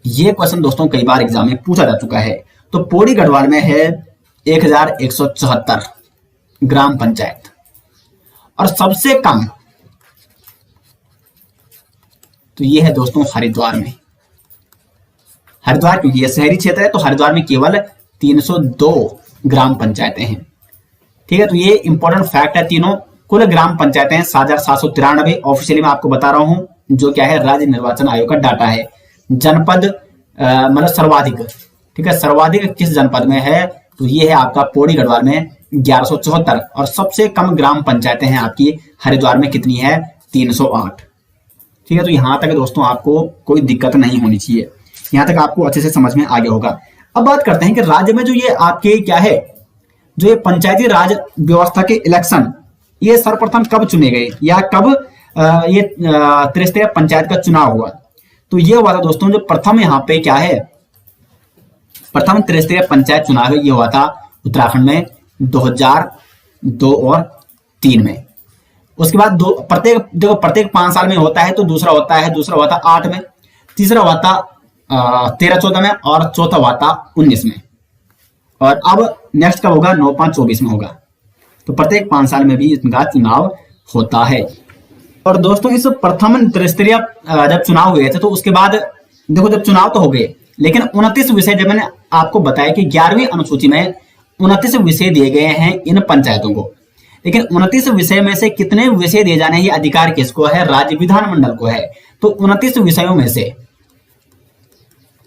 ये क्वेश्चन दोस्तों कई बार एग्जाम में पूछा जा चुका है। तो पौड़ी गढ़वाल में है 1174 ग्राम पंचायत। और सबसे कम तो ये है दोस्तों हरिद्वार में। हरिद्वार क्योंकि ये शहरी क्षेत्र है, तो हरिद्वार में केवल 302 ग्राम पंचायतें हैं। ठीक है, तो ये इंपॉर्टेंट फैक्ट है तीनों। कुल ग्राम पंचायतें 7793 ऑफिशियली मैं आपको बता रहा हूं, जो क्या है राज्य निर्वाचन आयोग का डाटा है। जनपद मतलब सर्वाधिक, ठीक है, सर्वाधिक किस जनपद में है, तो ये है आपका पौड़ी गढ़वाल में 1174। और सबसे कम ग्राम पंचायतें हैं आपकी हरिद्वार में, कितनी है, 308। ठीक है, तो यहां तक दोस्तों आपको कोई दिक्कत नहीं होनी चाहिए, यहां तक आपको अच्छे से समझ में आ गया होगा। अब बात करते हैं कि राज्य में जो ये आपके क्या है, जो ये पंचायती राज व्यवस्था के इलेक्शन, ये सर्वप्रथम कब चुने गए या कब ये त्रिस्तरीय पंचायत का चुनाव हुआ। तो ये हुआ था दोस्तों, जो प्रथम यहाँ पे क्या है, प्रथम त्रिस्तरीय पंचायत चुनाव है, ये हुआ था उत्तराखंड में 2002 और 3 में। उसके बाद प्रत्येक 5 साल में होता है, तो दूसरा हुआ था 8 में, तीसरा हुआ था 13-14 में और चौथा हुआ था 19 में। और अब नेक्स्ट कब होगा, 9-5-24 में होगा। तो प्रत्येक 5 साल में भी इनका चुनाव होता है। और दोस्तों इस प्रथम त्रिस्तरीय जब चुनाव हुए थे, तो उसके बाद देखो जब चुनाव तो हो गए, लेकिन 29 विषय, जब मैंने आपको बताया कि 11वीं अनुसूची में 29 विषय दिए गए हैं इन पंचायतों को, लेकिन 29 विषय में से कितने विषय दिए जाने ये अधिकार किसको है, राज्य विधानमंडल को है। तो 29 विषयों में से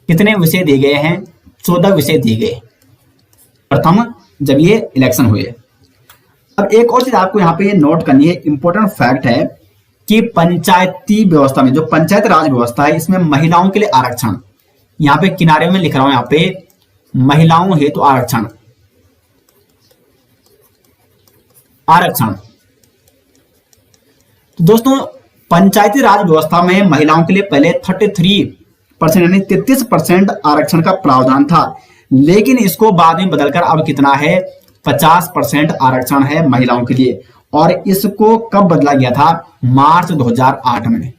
कितने विषय दिए गए हैं, 14 विषय दिए गए प्रथम जब ये इलेक्शन हुए। अब एक और चीज आपको यहाँ पे ये नोट करनी है, इंपॉर्टेंट फैक्ट है कि पंचायती व्यवस्था में, जो पंचायत राज व्यवस्था है, इसमें महिलाओं के लिए आरक्षण, यहाँ पे किनारे में लिख रहा हूं, यहाँ पे महिलाओं हेतु आरक्षण, आरक्षण। तो दोस्तों पंचायती राज व्यवस्था में महिलाओं के लिए पहले 33% यानी 33% आरक्षण का प्रावधान था, लेकिन इसको बाद में बदलकर अब कितना है, 50% आरक्षण है महिलाओं के लिए। और इसको कब बदला गया था, मार्च 2008 में।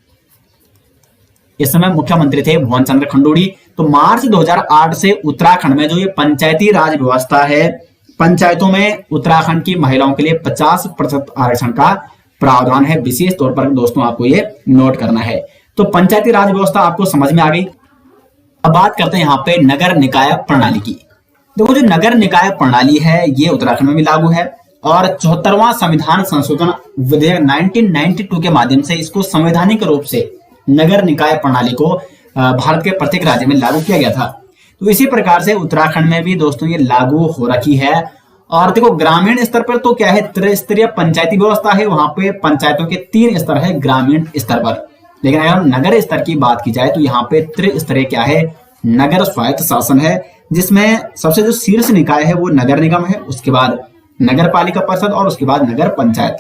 इस समय मुख्यमंत्री थे भुवन चंद्र खंडूड़ी। तो मार्च 2008 से उत्तराखंड में जो ये पंचायती राज व्यवस्था है, पंचायतों में उत्तराखंड की महिलाओं के लिए 50% आरक्षण का प्रावधान है। विशेष तौर पर दोस्तों आपको ये नोट करना है। तो पंचायती राज व्यवस्था आपको समझ में आ गई। अब बात करते हैं यहाँ पे नगर निकाय प्रणाली की। देखो जो नगर निकाय प्रणाली है ये उत्तराखंड में भी लागू है और 74वां संविधान संशोधन विधेयक 1992 के माध्यम से इसको संवैधानिक रूप से नगर निकाय प्रणाली को भारत के प्रत्येक राज्य में लागू किया गया था। तो इसी प्रकार से उत्तराखंड में भी दोस्तों ये लागू हो रखी है। और देखो ग्रामीण स्तर पर तो क्या है, त्रिस्तरीय पंचायती व्यवस्था है, वहां पे पंचायतों के 3 स्तर है ग्रामीण स्तर पर। लेकिन अगर नगर स्तर की बात की जाए तो यहाँ पे त्रिस्तरीय क्या है, नगर स्वायत्त शासन है, जिसमें सबसे जो शीर्ष निकाय है वो नगर निगम है, उसके बाद नगर पालिका परिषद और उसके बाद नगर पंचायत।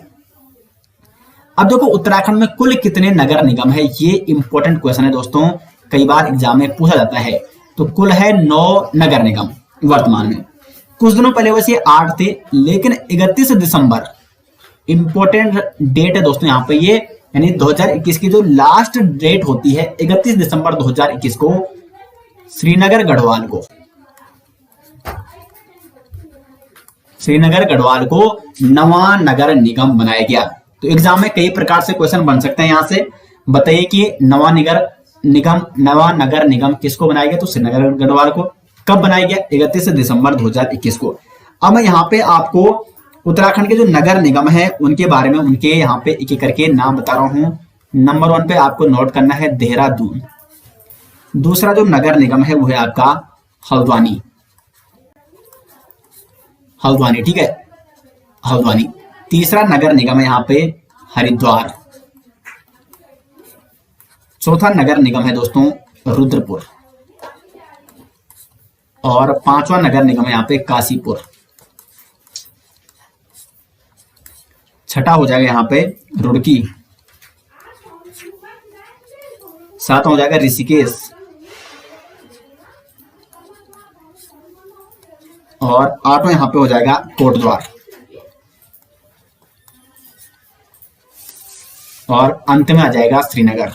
अब देखो उत्तराखंड में कुल कितने नगर निगम है, ये इंपॉर्टेंट क्वेश्चन है दोस्तों, कई बार एग्जाम में पूछा जाता है। तो कुल है 9 नगर निगम वर्तमान में। कुछ दिनों पहले वैसे 8 थे, लेकिन 31 दिसंबर इंपॉर्टेंट डेट है दोस्तों यहाँ पे ये, यानी 2021 की जो लास्ट डेट होती है 31 दिसंबर 2021 को श्रीनगर गढ़वाल को नवा नगर निगम बनाया गया। तो एग्जाम में कई प्रकार से क्वेश्चन बन सकते हैं। यहाँ से बताइए कि नवा नगर निगम किसको बनाया गया, तो श्रीनगर गढ़वाल को। कब बनाया गया, 31 दिसंबर 2021 को। अब मैं यहाँ पे आपको उत्तराखंड के जो नगर निगम है उनके बारे में, उनके यहाँ पे एक एक करके नाम बता रहा हूँ। नंबर 1 पे आपको नोट करना है देहरादून। दूसरा जो नगर निगम है वो है आपका हल्द्वानी, ठीक है, हल्द्वानी। तीसरा नगर निगम है यहाँ पे हरिद्वार। चौथा नगर निगम है दोस्तों रुद्रपुर। और 5वां नगर निगम है यहाँ पे काशीपुर। छठा हो जाएगा यहाँ पे रुड़की। 7वां हो जाएगा ऋषिकेश। और 8वां यहाँ पे हो जाएगा कोटद्वार। और अंत में आ जाएगा श्रीनगर।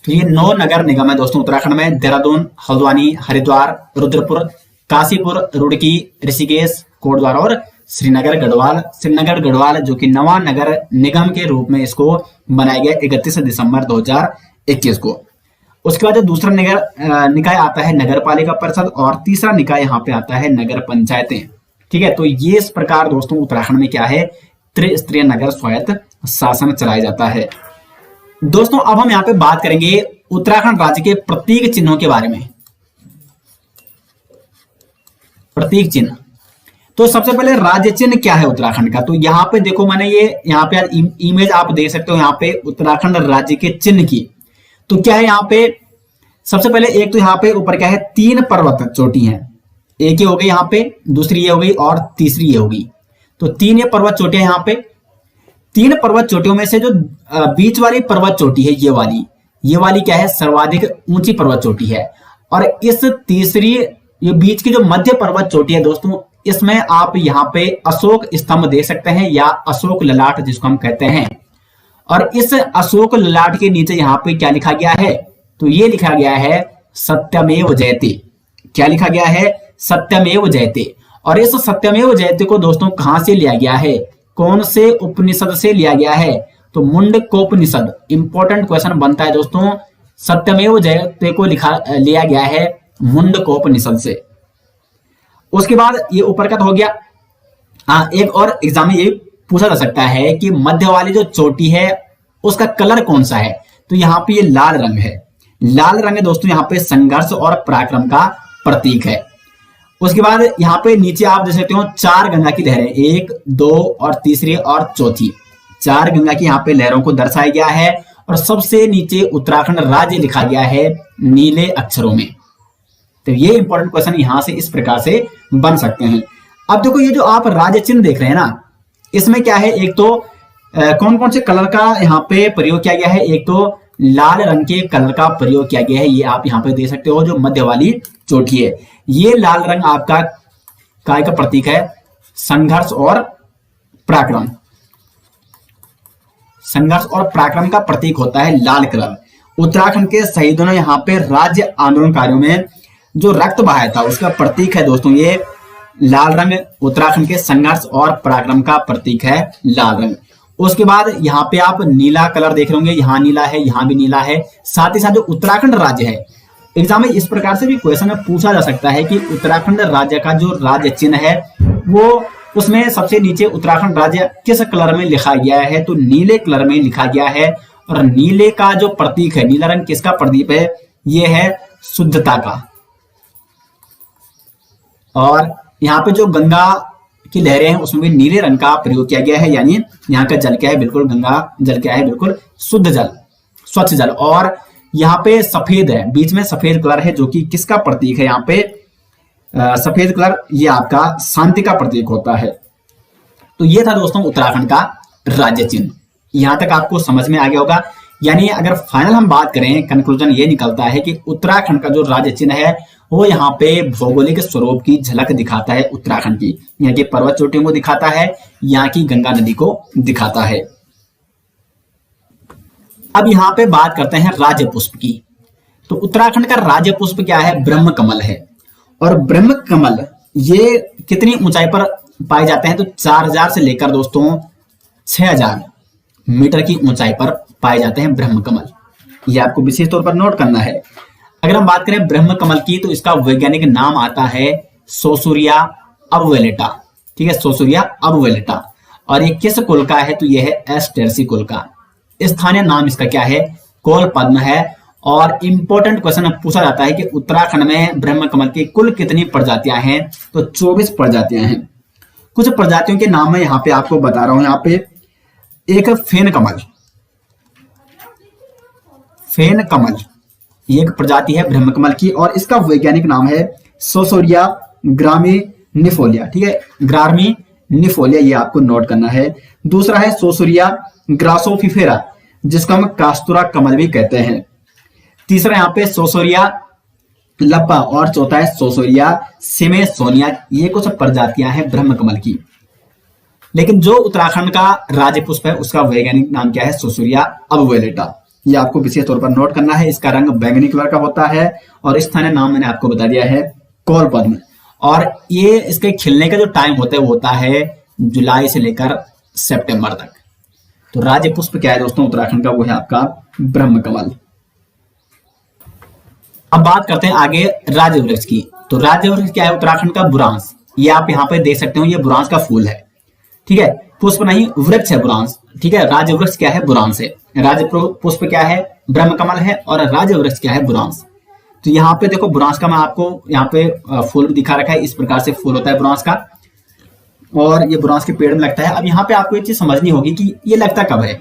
तो ये 9 नगर निगम है दोस्तों उत्तराखंड में, देहरादून, हल्द्वानी, हरिद्वार, रुद्रपुर, काशीपुर, रुड़की, ऋषिकेश, कोटद्वार और श्रीनगर गढ़वाल जो कि नवा नगर निगम के रूप में इसको बनाया गया 31 दिसंबर 2021 को। उसके बाद दूसरा निकाय आता है नगर पालिका परिषद और तीसरा निकाय यहाँ पे आता है नगर पंचायतें। ठीक है, तो ये इस प्रकार दोस्तों उत्तराखंड में क्या है, त्रिस्तरीय नगर स्वायत्त शासन चलाया जाता है। दोस्तों अब हम यहाँ पे बात करेंगे उत्तराखंड राज्य के प्रतीक चिन्हों के बारे में। प्रतीक चिन्ह, तो सबसे पहले राज्य चिन्ह क्या है उत्तराखंड का, तो यहाँ पे देखो मैंने ये यहाँ पे इमेज आप देख सकते हो यहाँ पे उत्तराखंड राज्य के चिन्ह की। तो क्या है यहाँ पे, सबसे पहले एक तो यहाँ पे ऊपर क्या है 3 पर्वत चोटी हैं, एक ये हो गई यहाँ पे, दूसरी ये हो गई और तीसरी ये होगी। तो 3 ये पर्वत चोटियां यहाँ पे। 3 पर्वत चोटियों में से जो बीच वाली पर्वत चोटी है ये वाली क्या है, सर्वाधिक ऊंची पर्वत चोटी है। और इस तीसरी ये बीच की जो मध्य पर्वत चोटी है दोस्तों, इसमें आप यहाँ पे अशोक स्तंभ देख सकते हैं या अशोक ललाट जिसको हम कहते हैं। और इस अशोक ललाट के नीचे यहाँ पे क्या लिखा गया है, तो ये लिखा गया है सत्यमेव जयते। क्या लिखा गया है, सत्यमेव जयते। और इस सत्यमेव जयते को दोस्तों कहां से लिया गया है, कौन से उपनिषद से लिया गया है, तो मुंडकोपनिषद। इंपॉर्टेंट क्वेश्चन बनता है दोस्तों, सत्यमेव जयते को लिया गया है मुंडकोपनिषद से। उसके बाद ये ऊपर का तो हो गया। हाँ, एक और एग्जाम में ये पूछा जा सकता है कि मध्य वाली जो चोटी है उसका कलर कौन सा है, तो यहाँ पे ये लाल रंग है। लाल रंग दोस्तों यहाँ पे संघर्ष और पराक्रम का प्रतीक है। उसके बाद यहाँ पे नीचे आप देख सकते हो 4 गंगा की लहरें, 1, 2 और तीसरी और चौथी, 4 गंगा की यहाँ पे लहरों को दर्शाया गया है और सबसे नीचे उत्तराखंड राज्य लिखा गया है नीले अक्षरों में। तो ये इंपॉर्टेंट क्वेश्चन यहां से इस प्रकार से बन सकते हैं। अब देखो ये जो आप राज्य चिन्ह देख रहे हैं ना, इसमें क्या है, एक तो कौन कौन से कलर का यहाँ पे प्रयोग किया गया है। एक तो लाल रंग के कलर का प्रयोग किया गया है, ये आप यहाँ पे देख सकते हो, जो मध्य वाली चोटी है, ये लाल रंग आपका काय का प्रतीक है, संघर्ष और पराक्रम। संघर्ष और पराक्रम का प्रतीक होता है लाल कलर। उत्तराखंड के शहीदों ने यहाँ पे राज्य आंदोलनकारियों में जो रक्त बहाया था उसका प्रतीक है दोस्तों ये लाल रंग। उत्तराखंड के संघर्ष और पराक्रम का प्रतीक है लाल रंग। उसके बाद यहाँ पे आप नीला कलर देख रहे होंगे, यहाँ नीला है, यहाँ भी नीला है। साथ ही साथ जो उत्तराखंड राज्य है, एग्जाम में इस प्रकार से भी क्वेश्चन में पूछा जा सकता है कि उत्तराखंड राज्य का जो राज्य चिन्ह है वो उसमें सबसे नीचे उत्तराखंड राज्य किस कलर में लिखा गया है, तो नीले कलर में लिखा गया है। और नीले का जो प्रतीक है, नीला रंग किसका प्रतीक है, ये है शुद्धता का। और यहाँ पे जो गंगा की लहरें हैं उसमें भी नीले रंग का प्रयोग किया गया है, यानी यहाँ का जल क्या है, बिल्कुल गंगा जल क्या है, बिल्कुल शुद्ध जल, स्वच्छ जल। और यहाँ पे सफेद है, बीच में सफेद कलर है जो कि किसका प्रतीक है, यहाँ पे सफेद कलर ये आपका शांति का प्रतीक होता है। तो ये था दोस्तों उत्तराखंड का राज्य चिन्ह। यहां तक आपको समझ में आ गया होगा। यानी अगर फाइनल हम बात करें, कंक्लूजन ये निकलता है कि उत्तराखंड का जो राज्य चिन्ह है वो यहाँ पे भौगोलिक स्वरूप की झलक दिखाता है उत्तराखंड की, यहाँ की पर्वत चोटियों को दिखाता है, यहाँ की गंगा नदी को दिखाता है। अब यहाँ पे बात करते हैं राज्य पुष्प की। तो उत्तराखंड का राज्य पुष्प क्या है, ब्रह्म कमल है। और ब्रह्म कमल ये कितनी ऊंचाई पर पाए जाते हैं, तो 4000 से लेकर दोस्तों 6000 मीटर की ऊंचाई पर पाए जाते हैं ब्रह्म कमल। ये आपको विशेष तौर पर नोट करना है। अगर हम बात करें ब्रह्म कमल की तो इसका वैज्ञानिक नाम आता है सोसुरिया अबवेलेटा, ठीक है, सोसुरिया अबवेलेटा। और ये किस कुल का है, तो ये है एस्टेरसी कुल का। स्थानीय नाम इसका क्या है, कोल पद्म है। और इंपॉर्टेंट क्वेश्चन पूछा जाता है कि उत्तराखंड में ब्रह्म कमल की कुल कितनी प्रजातियां हैं, तो 24 प्रजातियां हैं। कुछ प्रजातियों के नाम मैं यहाँ पे आपको बता रहा हूं। यहाँ पे एक फेन कमल, फेन कमल ये एक प्रजाति है ब्रह्म कमल की और इसका वैज्ञानिक नाम है सोसोरिया ग्रामिनिफोलिया, ठीक है, ग्रामिनिफोलिया, ये आपको नोट करना है। दूसरा है सोसोरिया ग्रासोफिफेरा, जिसको हम कास्तुरा कमल भी कहते हैं। तीसरा यहाँ पे सोसोरिया लप्पा और चौथा है सोसोरिया सिमेसोनिया। ये कुछ प्रजातियां हैं ब्रह्म कमल की। लेकिन जो उत्तराखंड का राज्य पुष्प है उसका वैज्ञानिक नाम क्या है, सोसोरिया अबवेलेटा। ये आपको विशेष तौर पर नोट करना है। इसका रंग बैंगनी कलर का होता है और स्थानीय नाम मैंने आपको बता दिया है कोल पद्म। और ये इसके खिलने का जो टाइम होता है वो होता है जुलाई से लेकर सितंबर तक। तो राज्य पुष्प क्या है दोस्तों उत्तराखंड का, वो है आपका ब्रह्म कमल। अब बात करते हैं आगे राज्य वृक्ष की। तो राज्य वृक्ष क्या है उत्तराखंड का, बुरांस। ये आप यहाँ पे देख सकते हो, ये बुरांस का फूल है, ठीक है, पुष्प नहीं वृक्ष है बुरांस, ठीक है। राज्य वृक्ष क्या है, बुरांस है। राज्य पुष्प क्या है, ब्रह्म कमल है। और राज्य वृक्ष क्या है, बुरांस। तो यहाँ पे देखो बुरांस का मैं आपको यहाँ पे फूल भी दिखा रखा है। इस प्रकार से फूल होता है बुरांस का और ये बुरांस के पेड़ में लगता है। अब यहाँ पे आपको एक चीज समझनी होगी कि ये लगता कब है।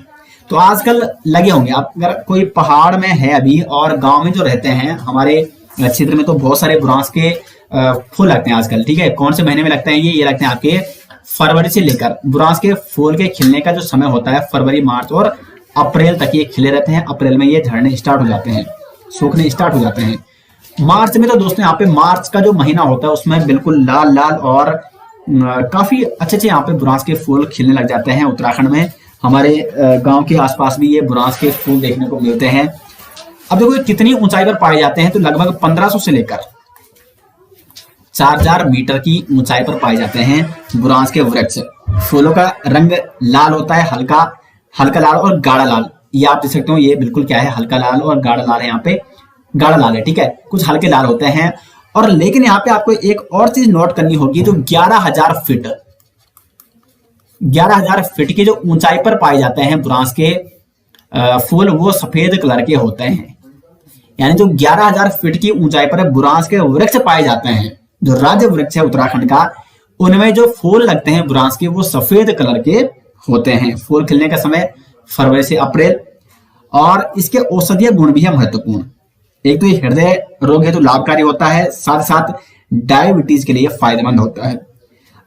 तो आजकल लगे होंगे आप, अगर कोई पहाड़ में है अभी और गांव में जो रहते हैं हमारे क्षेत्र में, तो बहुत सारे बुरांस के फूल लगते हैं आजकल, ठीक है। कौन से महीने में लगते हैं ये लगते हैं आपके फरवरी से लेकर। बुरांस के फूल के खिलने का जो समय होता है फरवरी, मार्च और अप्रैल तक ये खिले रहते हैं। अप्रैल में ये झड़ने स्टार्ट हो जाते हैं, सूखने स्टार्ट हो जाते हैं। मार्च में तो दोस्तों यहाँ पे मार्च का जो महीना होता है उसमें बिल्कुल लाल लाल और काफी अच्छे यहाँ पे बुरांस के फूल खिलने लग जाते हैं। उत्तराखंड में हमारे गांव के आसपास भी ये बुरांस के फूल देखने को मिलते हैं। अब देखो कितनी ऊंचाई पर पाए जाते हैं, तो लगभग 1500 से लेकर 4000 मीटर की ऊंचाई पर पाए जाते हैं बुरांस के वृक्ष। फूलों का रंग लाल होता है, हल्का हल्का लाल और गाढ़ा लाल। ये आप देख सकते हो, ये बिल्कुल क्या है, हल्का लाल और गाढ़ा लाल है। यहाँ पे गाढ़ा लाल है, ठीक है, कुछ हल्के लाल होते हैं। और लेकिन यहाँ पे आपको एक और चीज नोट करनी होगी, जो 11,000 फीट 11,000 फीट की जो ऊंचाई पर पाए जाते हैं बुरांस के फूल, वो सफेद कलर के होते हैं। यानी जो 11,000 फीट की ऊंचाई पर बुरांस के वृक्ष पाए जाते हैं, जो राज्य वृक्ष है उत्तराखंड का, उनमें जो फूल लगते हैं बुरांस के वो सफेद कलर के होते हैं। फूल खिलने का समय फरवरी से अप्रैल, और इसके औषधीय गुण भी है महत्वपूर्ण। एक तो ये हृदय रोग हेतु लाभकारी होता है, साथ साथ डायबिटीज के लिए फायदेमंद होता है।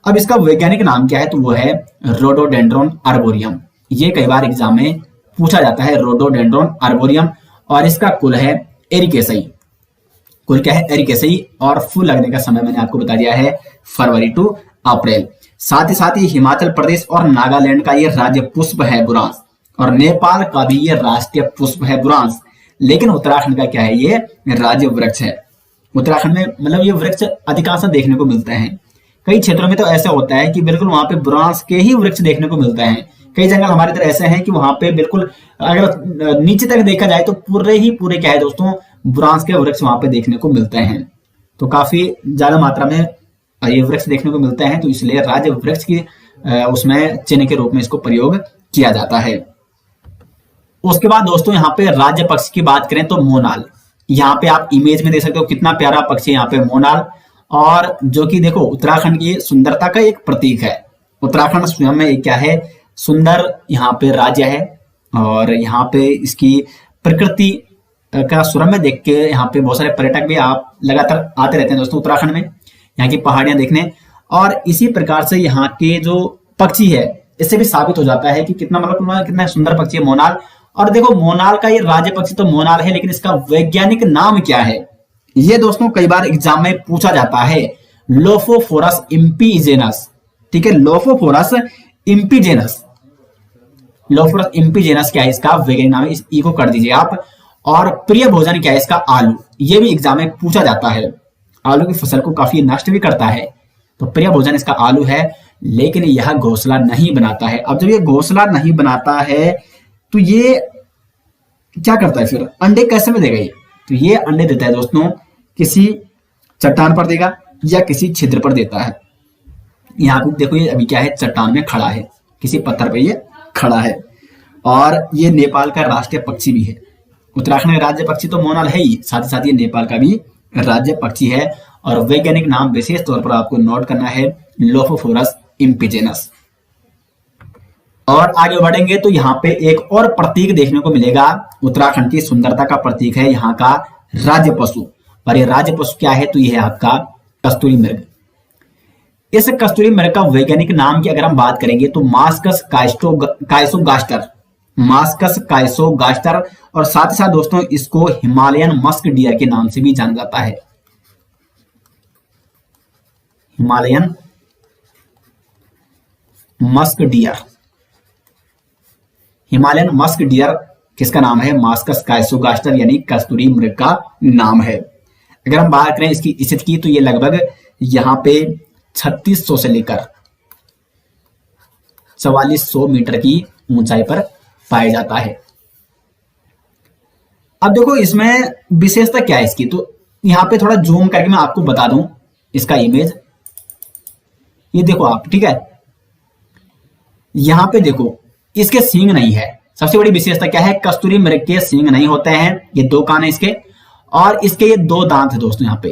अब इसका वैज्ञानिक नाम क्या है, तो वो है रोडोडेंड्रोन आर्बोरियम। ये कई बार एग्जाम में पूछा जाता है, रोडोडेंड्रोन आर्बोरियम, और इसका कुल है एरिकेसई। कुल क्या है, एरिकेसई, और फूल लगने का समय मैंने आपको बता दिया है फरवरी टू अप्रैल। साथ ही हिमाचल प्रदेश और नागालैंड का ये राज्य पुष्प है बुरांस, और नेपाल का भी ये राष्ट्रीय पुष्प है बुरांस। लेकिन उत्तराखंड का क्या है, ये राज्य वृक्ष है। उत्तराखंड में मतलब ये वृक्ष अधिकांश देखने को मिलते हैं। कई क्षेत्रों में तो ऐसा होता है कि बिल्कुल वहां पे बुरांस के ही वृक्ष देखने को मिलते हैं। कई जंगल हमारे तरह ऐसे हैं कि वहां पे बिल्कुल अगर नीचे तक देखा जाए तो पूरे क्या है दोस्तों, बुरांस के वृक्ष वहां पे देखने को मिलते हैं। तो काफी ज्यादा मात्रा में ये वृक्ष देखने को मिलते हैं, तो इसलिए राज्य वृक्ष की उसमें चिन्ह के रूप में इसको प्रयोग किया जाता है। उसके बाद दोस्तों यहाँ पे राज्य पक्षी की बात करें तो मोनाल। यहाँ पे आप इमेज में देख सकते हो कितना प्यारा पक्षी है यहाँ पे मोनाल, और जो कि देखो उत्तराखंड की सुंदरता का एक प्रतीक है। उत्तराखंड स्वयं में एक क्या है, सुंदर यहाँ पे राज्य है, और यहाँ पे इसकी प्रकृति का सुरम्य देख के यहाँ पे बहुत सारे पर्यटक भी आप लगातार आते रहते हैं दोस्तों उत्तराखंड में, यहाँ की पहाड़ियां देखने। और इसी प्रकार से यहाँ के जो पक्षी है, इससे भी साबित हो जाता है कि कितना सुंदर पक्षी है मोनाल। और देखो मोनाल का ये राज्य पक्षी तो मोनाल है, लेकिन इसका वैज्ञानिक नाम क्या है, ये दोस्तों कई बार एग्जाम में पूछा जाता है। लोफोफोरस इम्पीजेनस, ठीक है, लोफोफोरस इम्पीजेनस। लोफोफोरस इम्पीजेनस क्या है इसका वैज्ञानिक नाम है, इस ई को कर दीजिए आप। और प्रिय भोजन क्या है इसका, आलू। ये भी एग्जाम में पूछा जाता है। आलू की फसल को काफी नष्ट भी करता है, तो प्रिय भोजन इसका आलू है, लेकिन यह घोंसला नहीं बनाता है। अब जब ये घोंसला नहीं बनाता है तो ये क्या करता है, फिर अंडे कैसे में देगा ये, तो ये अंडे देता है दोस्तों किसी चट्टान पर देगा या किसी छिद्र पर देता है। यहाँ पे देखो ये अभी क्या है, चट्टान में खड़ा है, किसी पत्थर पे ये खड़ा है। और ये नेपाल का राष्ट्रीय पक्षी भी है। उत्तराखंड का राज्य पक्षी तो मोनाल है ही, साथ ही साथ ये नेपाल का भी राज्य पक्षी है। और वैज्ञानिक नाम विशेष तौर पर आपको नोट करना है, लोफोफोरस इम्पीजेनस। और आगे बढ़ेंगे तो यहाँ पे एक और प्रतीक देखने को मिलेगा, उत्तराखंड की सुंदरता का प्रतीक है यहाँ का राज्य पशु। और ये राज्य पशु क्या है, तो ये है आपका कस्तूरी मृग। इस कस्तूरी मृग का वैज्ञानिक नाम की अगर हम बात करेंगे तो मास्कस काइसोगास्टर, मास्कस काइसोगास्टर। और साथ ही साथ दोस्तों इसको हिमालयन मस्क डियर के नाम से भी जाना जाता है। Himalayan musk deer, Himalayan musk deer किसका नाम है, मास्कस काइसोगास्टर यानी कस्तूरी मृग का नाम है। अगर हम बात करें इसकी स्थिति की तो ये लगभग यहाँ पे 3600 से लेकर 4400 मीटर की ऊंचाई पर पाया जाता है। अब देखो इसमें विशेषता क्या है इसकी, तो यहाँ पे थोड़ा जूम करके मैं आपको बता दूं इसका इमेज। ये देखो आप, ठीक है, यहां पे देखो इसके सींग नहीं है। सबसे बड़ी विशेषता क्या है, कस्तूरी मृग के सींग नहीं होते हैं। ये 2 कान है इसके, और इसके ये 2 दांत है दोस्तों, यहाँ पे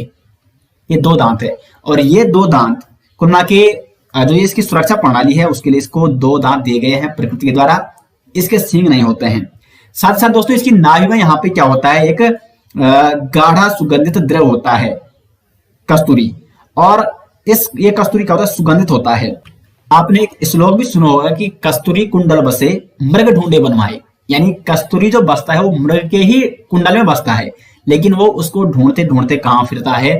ये 2 दांत है। और ये 2 दांत कुल मिला के जो इसकी सुरक्षा प्रणाली है उसके लिए इसको 2 दांत दिए गए हैं प्रकृति के द्वारा। इसके सींग नहीं होते हैं। साथ साथ दोस्तों इसकी नाभि में यहाँ पे क्या होता है, एक गाढ़ा सुगंधित द्रव होता है कस्तूरी। और ये कस्तूरी क्या होता है, सुगंधित होता है। आपने एक श्लोक भी सुना होगा कि कस्तूरी कुंडल बसे मृग ढूंढे बनवाए, यानी कस्तूरी जो बसता है वो मृग के ही कुंडल में बसता है, लेकिन वो उसको ढूंढते ढूंढते कहाँ फिरता है,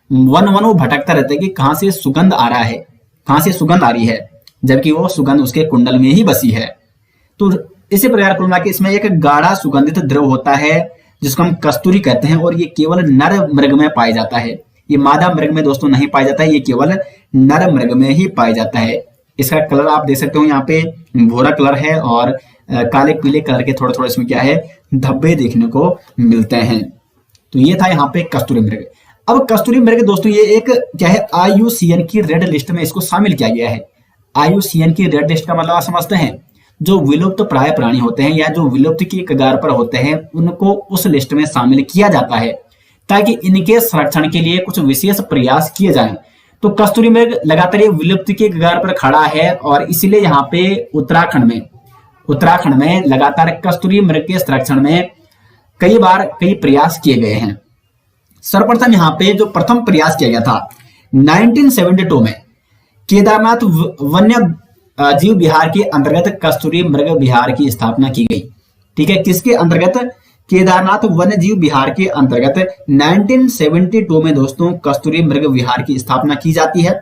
वन वो भटकता रहता है कि कहाँ से सुगंध आ रहा है, कहाँ से सुगंध आ रही है, जबकि वो सुगंध उसके कुंडल में ही बसी है। तो इसी प्रकार कुल मिला के इसमें एक गाढ़ा सुगंधित द्रव होता है जिसको हम कस्तूरी कहते हैं, और ये केवल नर मृग में पाया जाता है। ये मादा मृग में दोस्तों नहीं पाया जाता है, ये केवल नर मृग में ही पाया जाता है। इसका कलर आप देख सकते हो, यहाँ पे भूरा कलर है और काले पीले कलर के थोड़े थोड़े इसमें क्या है, धब्बे देखने को मिलते हैं। तो ये था यहाँ पे कस्तूरी मृग। अब कस्तूरी मृग दोस्तों ये एक क्या है, IUCN की रेड लिस्ट में इसको शामिल किया गया है। IUCN की रेड लिस्ट का मतलब आप समझते हैं, जो विलुप्त प्राय प्राणी होते हैं या जो विलुप्त की कगार पर होते हैं उनको उस लिस्ट में शामिल किया जाता है ताकि इनके संरक्षण के लिए कुछ विशेष प्रयास किए जाएं। तो कस्तूरी मृग लगातार ये विलुप्त की कगार पर खड़ा है और इसलिए यहाँ पे उत्तराखंड में लगातार कस्तूरी मृग के संरक्षण में कई प्रयास किए गए हैं। सर्वप्रथम यहाँ पे जो प्रथम प्रयास किया गया था 1972 में केदारनाथ वन्य जीव विहार के अंतर्गत कस्तूरी मृग विहार की स्थापना की गई। ठीक है, किसके अंतर्गत? केदारनाथ वन्य जीव विहार के अंतर्गत 1972 में दोस्तों कस्तूरी मृग विहार की स्थापना की जाती है।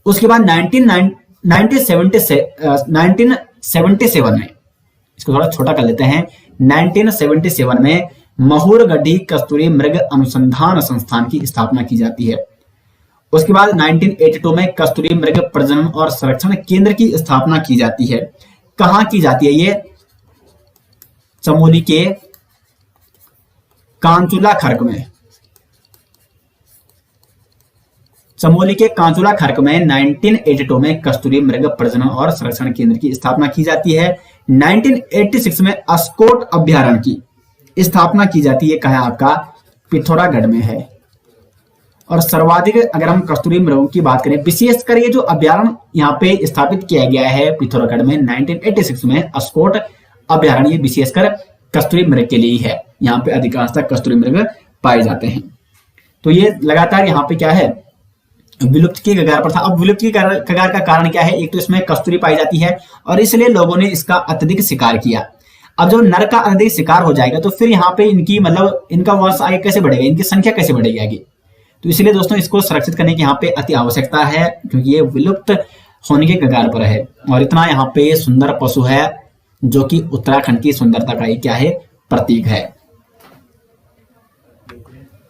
उसके बाद 1977 में, इसको थोड़ा छोटा कर लेते हैं, 1977 में महुरगढ़ी कस्तूरी मृग अनुसंधान संस्थान की स्थापना की जाती है। उसके बाद 1982 में कस्तूरी मृग प्रजनन और संरक्षण केंद्र की स्थापना की जाती है। कहां की जाती है? ये चमोली के कांचुला खर्क में। चमोली के कांचुला खर्क में 1982 में कस्तूरी मृग प्रजनन और संरक्षण केंद्र की स्थापना की जाती है। 1986 में अस्कोट अभ्यारण्य की स्थापना की जाती है। कहा आपका? पिथौरागढ़ में है। और सर्वाधिक अगर हम कस्तूरी मृगों की बात करें, विशेषकर ये जो अभ्यारण्य यहाँ पे स्थापित किया गया है पिथौरागढ़ में 1986 में अस्कोट अभ्यारण्य, ये विशेषकर कस्तूरी मृग के लिए ही है। यहाँ पे अधिकांशतः कस्तूरी मृग पाए जाते हैं। तो ये लगातार यहाँ पे क्या है, विलुप्त की कगार पर था। अब विलुप्त की कगार का कारण क्या है? एक तो इसमें कस्तूरी पाई जाती है और इसलिए लोगों ने इसका अत्यधिक शिकार किया। अब जब नर का अत्यधिक शिकार हो जाएगा तो फिर यहाँ पे इनकी इनका वंश आगे कैसे बढ़ेगा, इनकी संख्या कैसे बढ़ेगी आगे। तो इसलिए दोस्तों इसको सुरक्षित करने की यहाँ पे अति आवश्यकता है, क्योंकि ये विलुप्त होने के कगार पर है और इतना यहाँ पे सुंदर पशु है जो कि उत्तराखंड की सुंदरता का क्या है, प्रतीक है।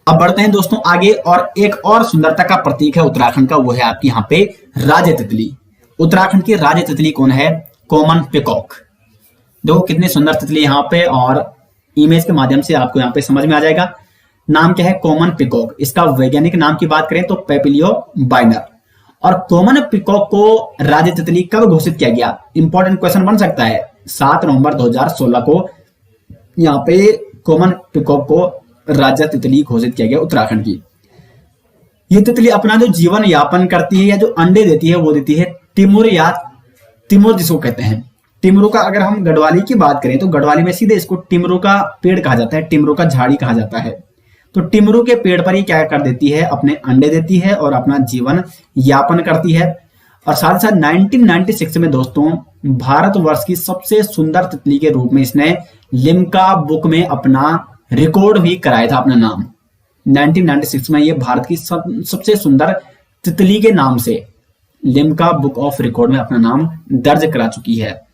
अब बढ़ते हैं दोस्तों आगे, और एक और सुंदरता का प्रतीक है उत्तराखंड का, वो है आपकी यहाँ पे राज्य तितली। उत्तराखंड की राज्य तितली कौन है? Common peacock. देखो कितनी सुंदर तितली यहाँ पे, और इमेज के माध्यम से आपको यहाँ पे समझ में आ जाएगा। नाम क्या है? Common peacock. इसका वैज्ञानिक नाम की बात करें तो पेपिलियो बाइनर। और कॉमन पिकॉक को राज्य तितली कब घोषित किया गया? इंपॉर्टेंट क्वेश्चन बन सकता है। 7 नवंबर 2016 को यहाँ पे कॉमन पिकॉक को राज्य तितली घोषित किया गया उत्तराखंड की। ये तितली अपना जो जीवन यापन करती है या जो अंडे देती है वो देती है टिमुर या तिमुर जिसको कहते हैं। टिमरू का अगर हम गढ़वाली की बात करें तो गढ़वाली में सीधे इसको टिमरू का पेड़ कहा जाता है, टिमरू का झाड़ी कहा जाता है। तो टिमरू के पेड़ पर ही क्या कर देती है, अपने अंडे देती है और अपना जीवन यापन करती है। और साथ ही साथ 1996 में दोस्तों भारतवर्ष की सबसे सुंदर तितली के रूप में इसने लिम्का बुक में अपना रिकॉर्ड भी कराया था, अपना नाम। 1996 में ये भारत की सबसे सुंदर तितली के नाम से लिम्का बुक ऑफ रिकॉर्ड में अपना नाम दर्ज करा चुकी है।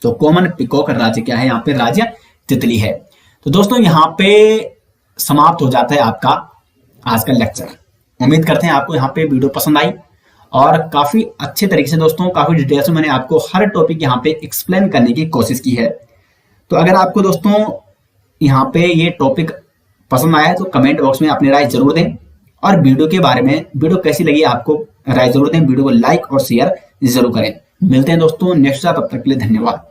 तो कॉमन पिकॉक राज्य क्या है? यहाँ पे राज्य तितली है। तो दोस्तों यहाँ पे समाप्त हो जाता है आपका आज का लेक्चर। उम्मीद करते हैं आपको यहाँ पे वीडियो पसंद आई और काफी अच्छे तरीके से दोस्तों, काफी डिटेल से मैंने आपको हर टॉपिक यहाँ पे एक्सप्लेन करने की कोशिश की है। तो अगर आपको दोस्तों यहाँ पे ये टॉपिक पसंद आया तो कमेंट बॉक्स में अपनी राय जरूर दें, और वीडियो के बारे में, वीडियो कैसी लगी आपको, राय जरूर दें। वीडियो को लाइक और शेयर जरूर करें। मिलते हैं दोस्तों नेक्स्ट, तब तक के लिए धन्यवाद।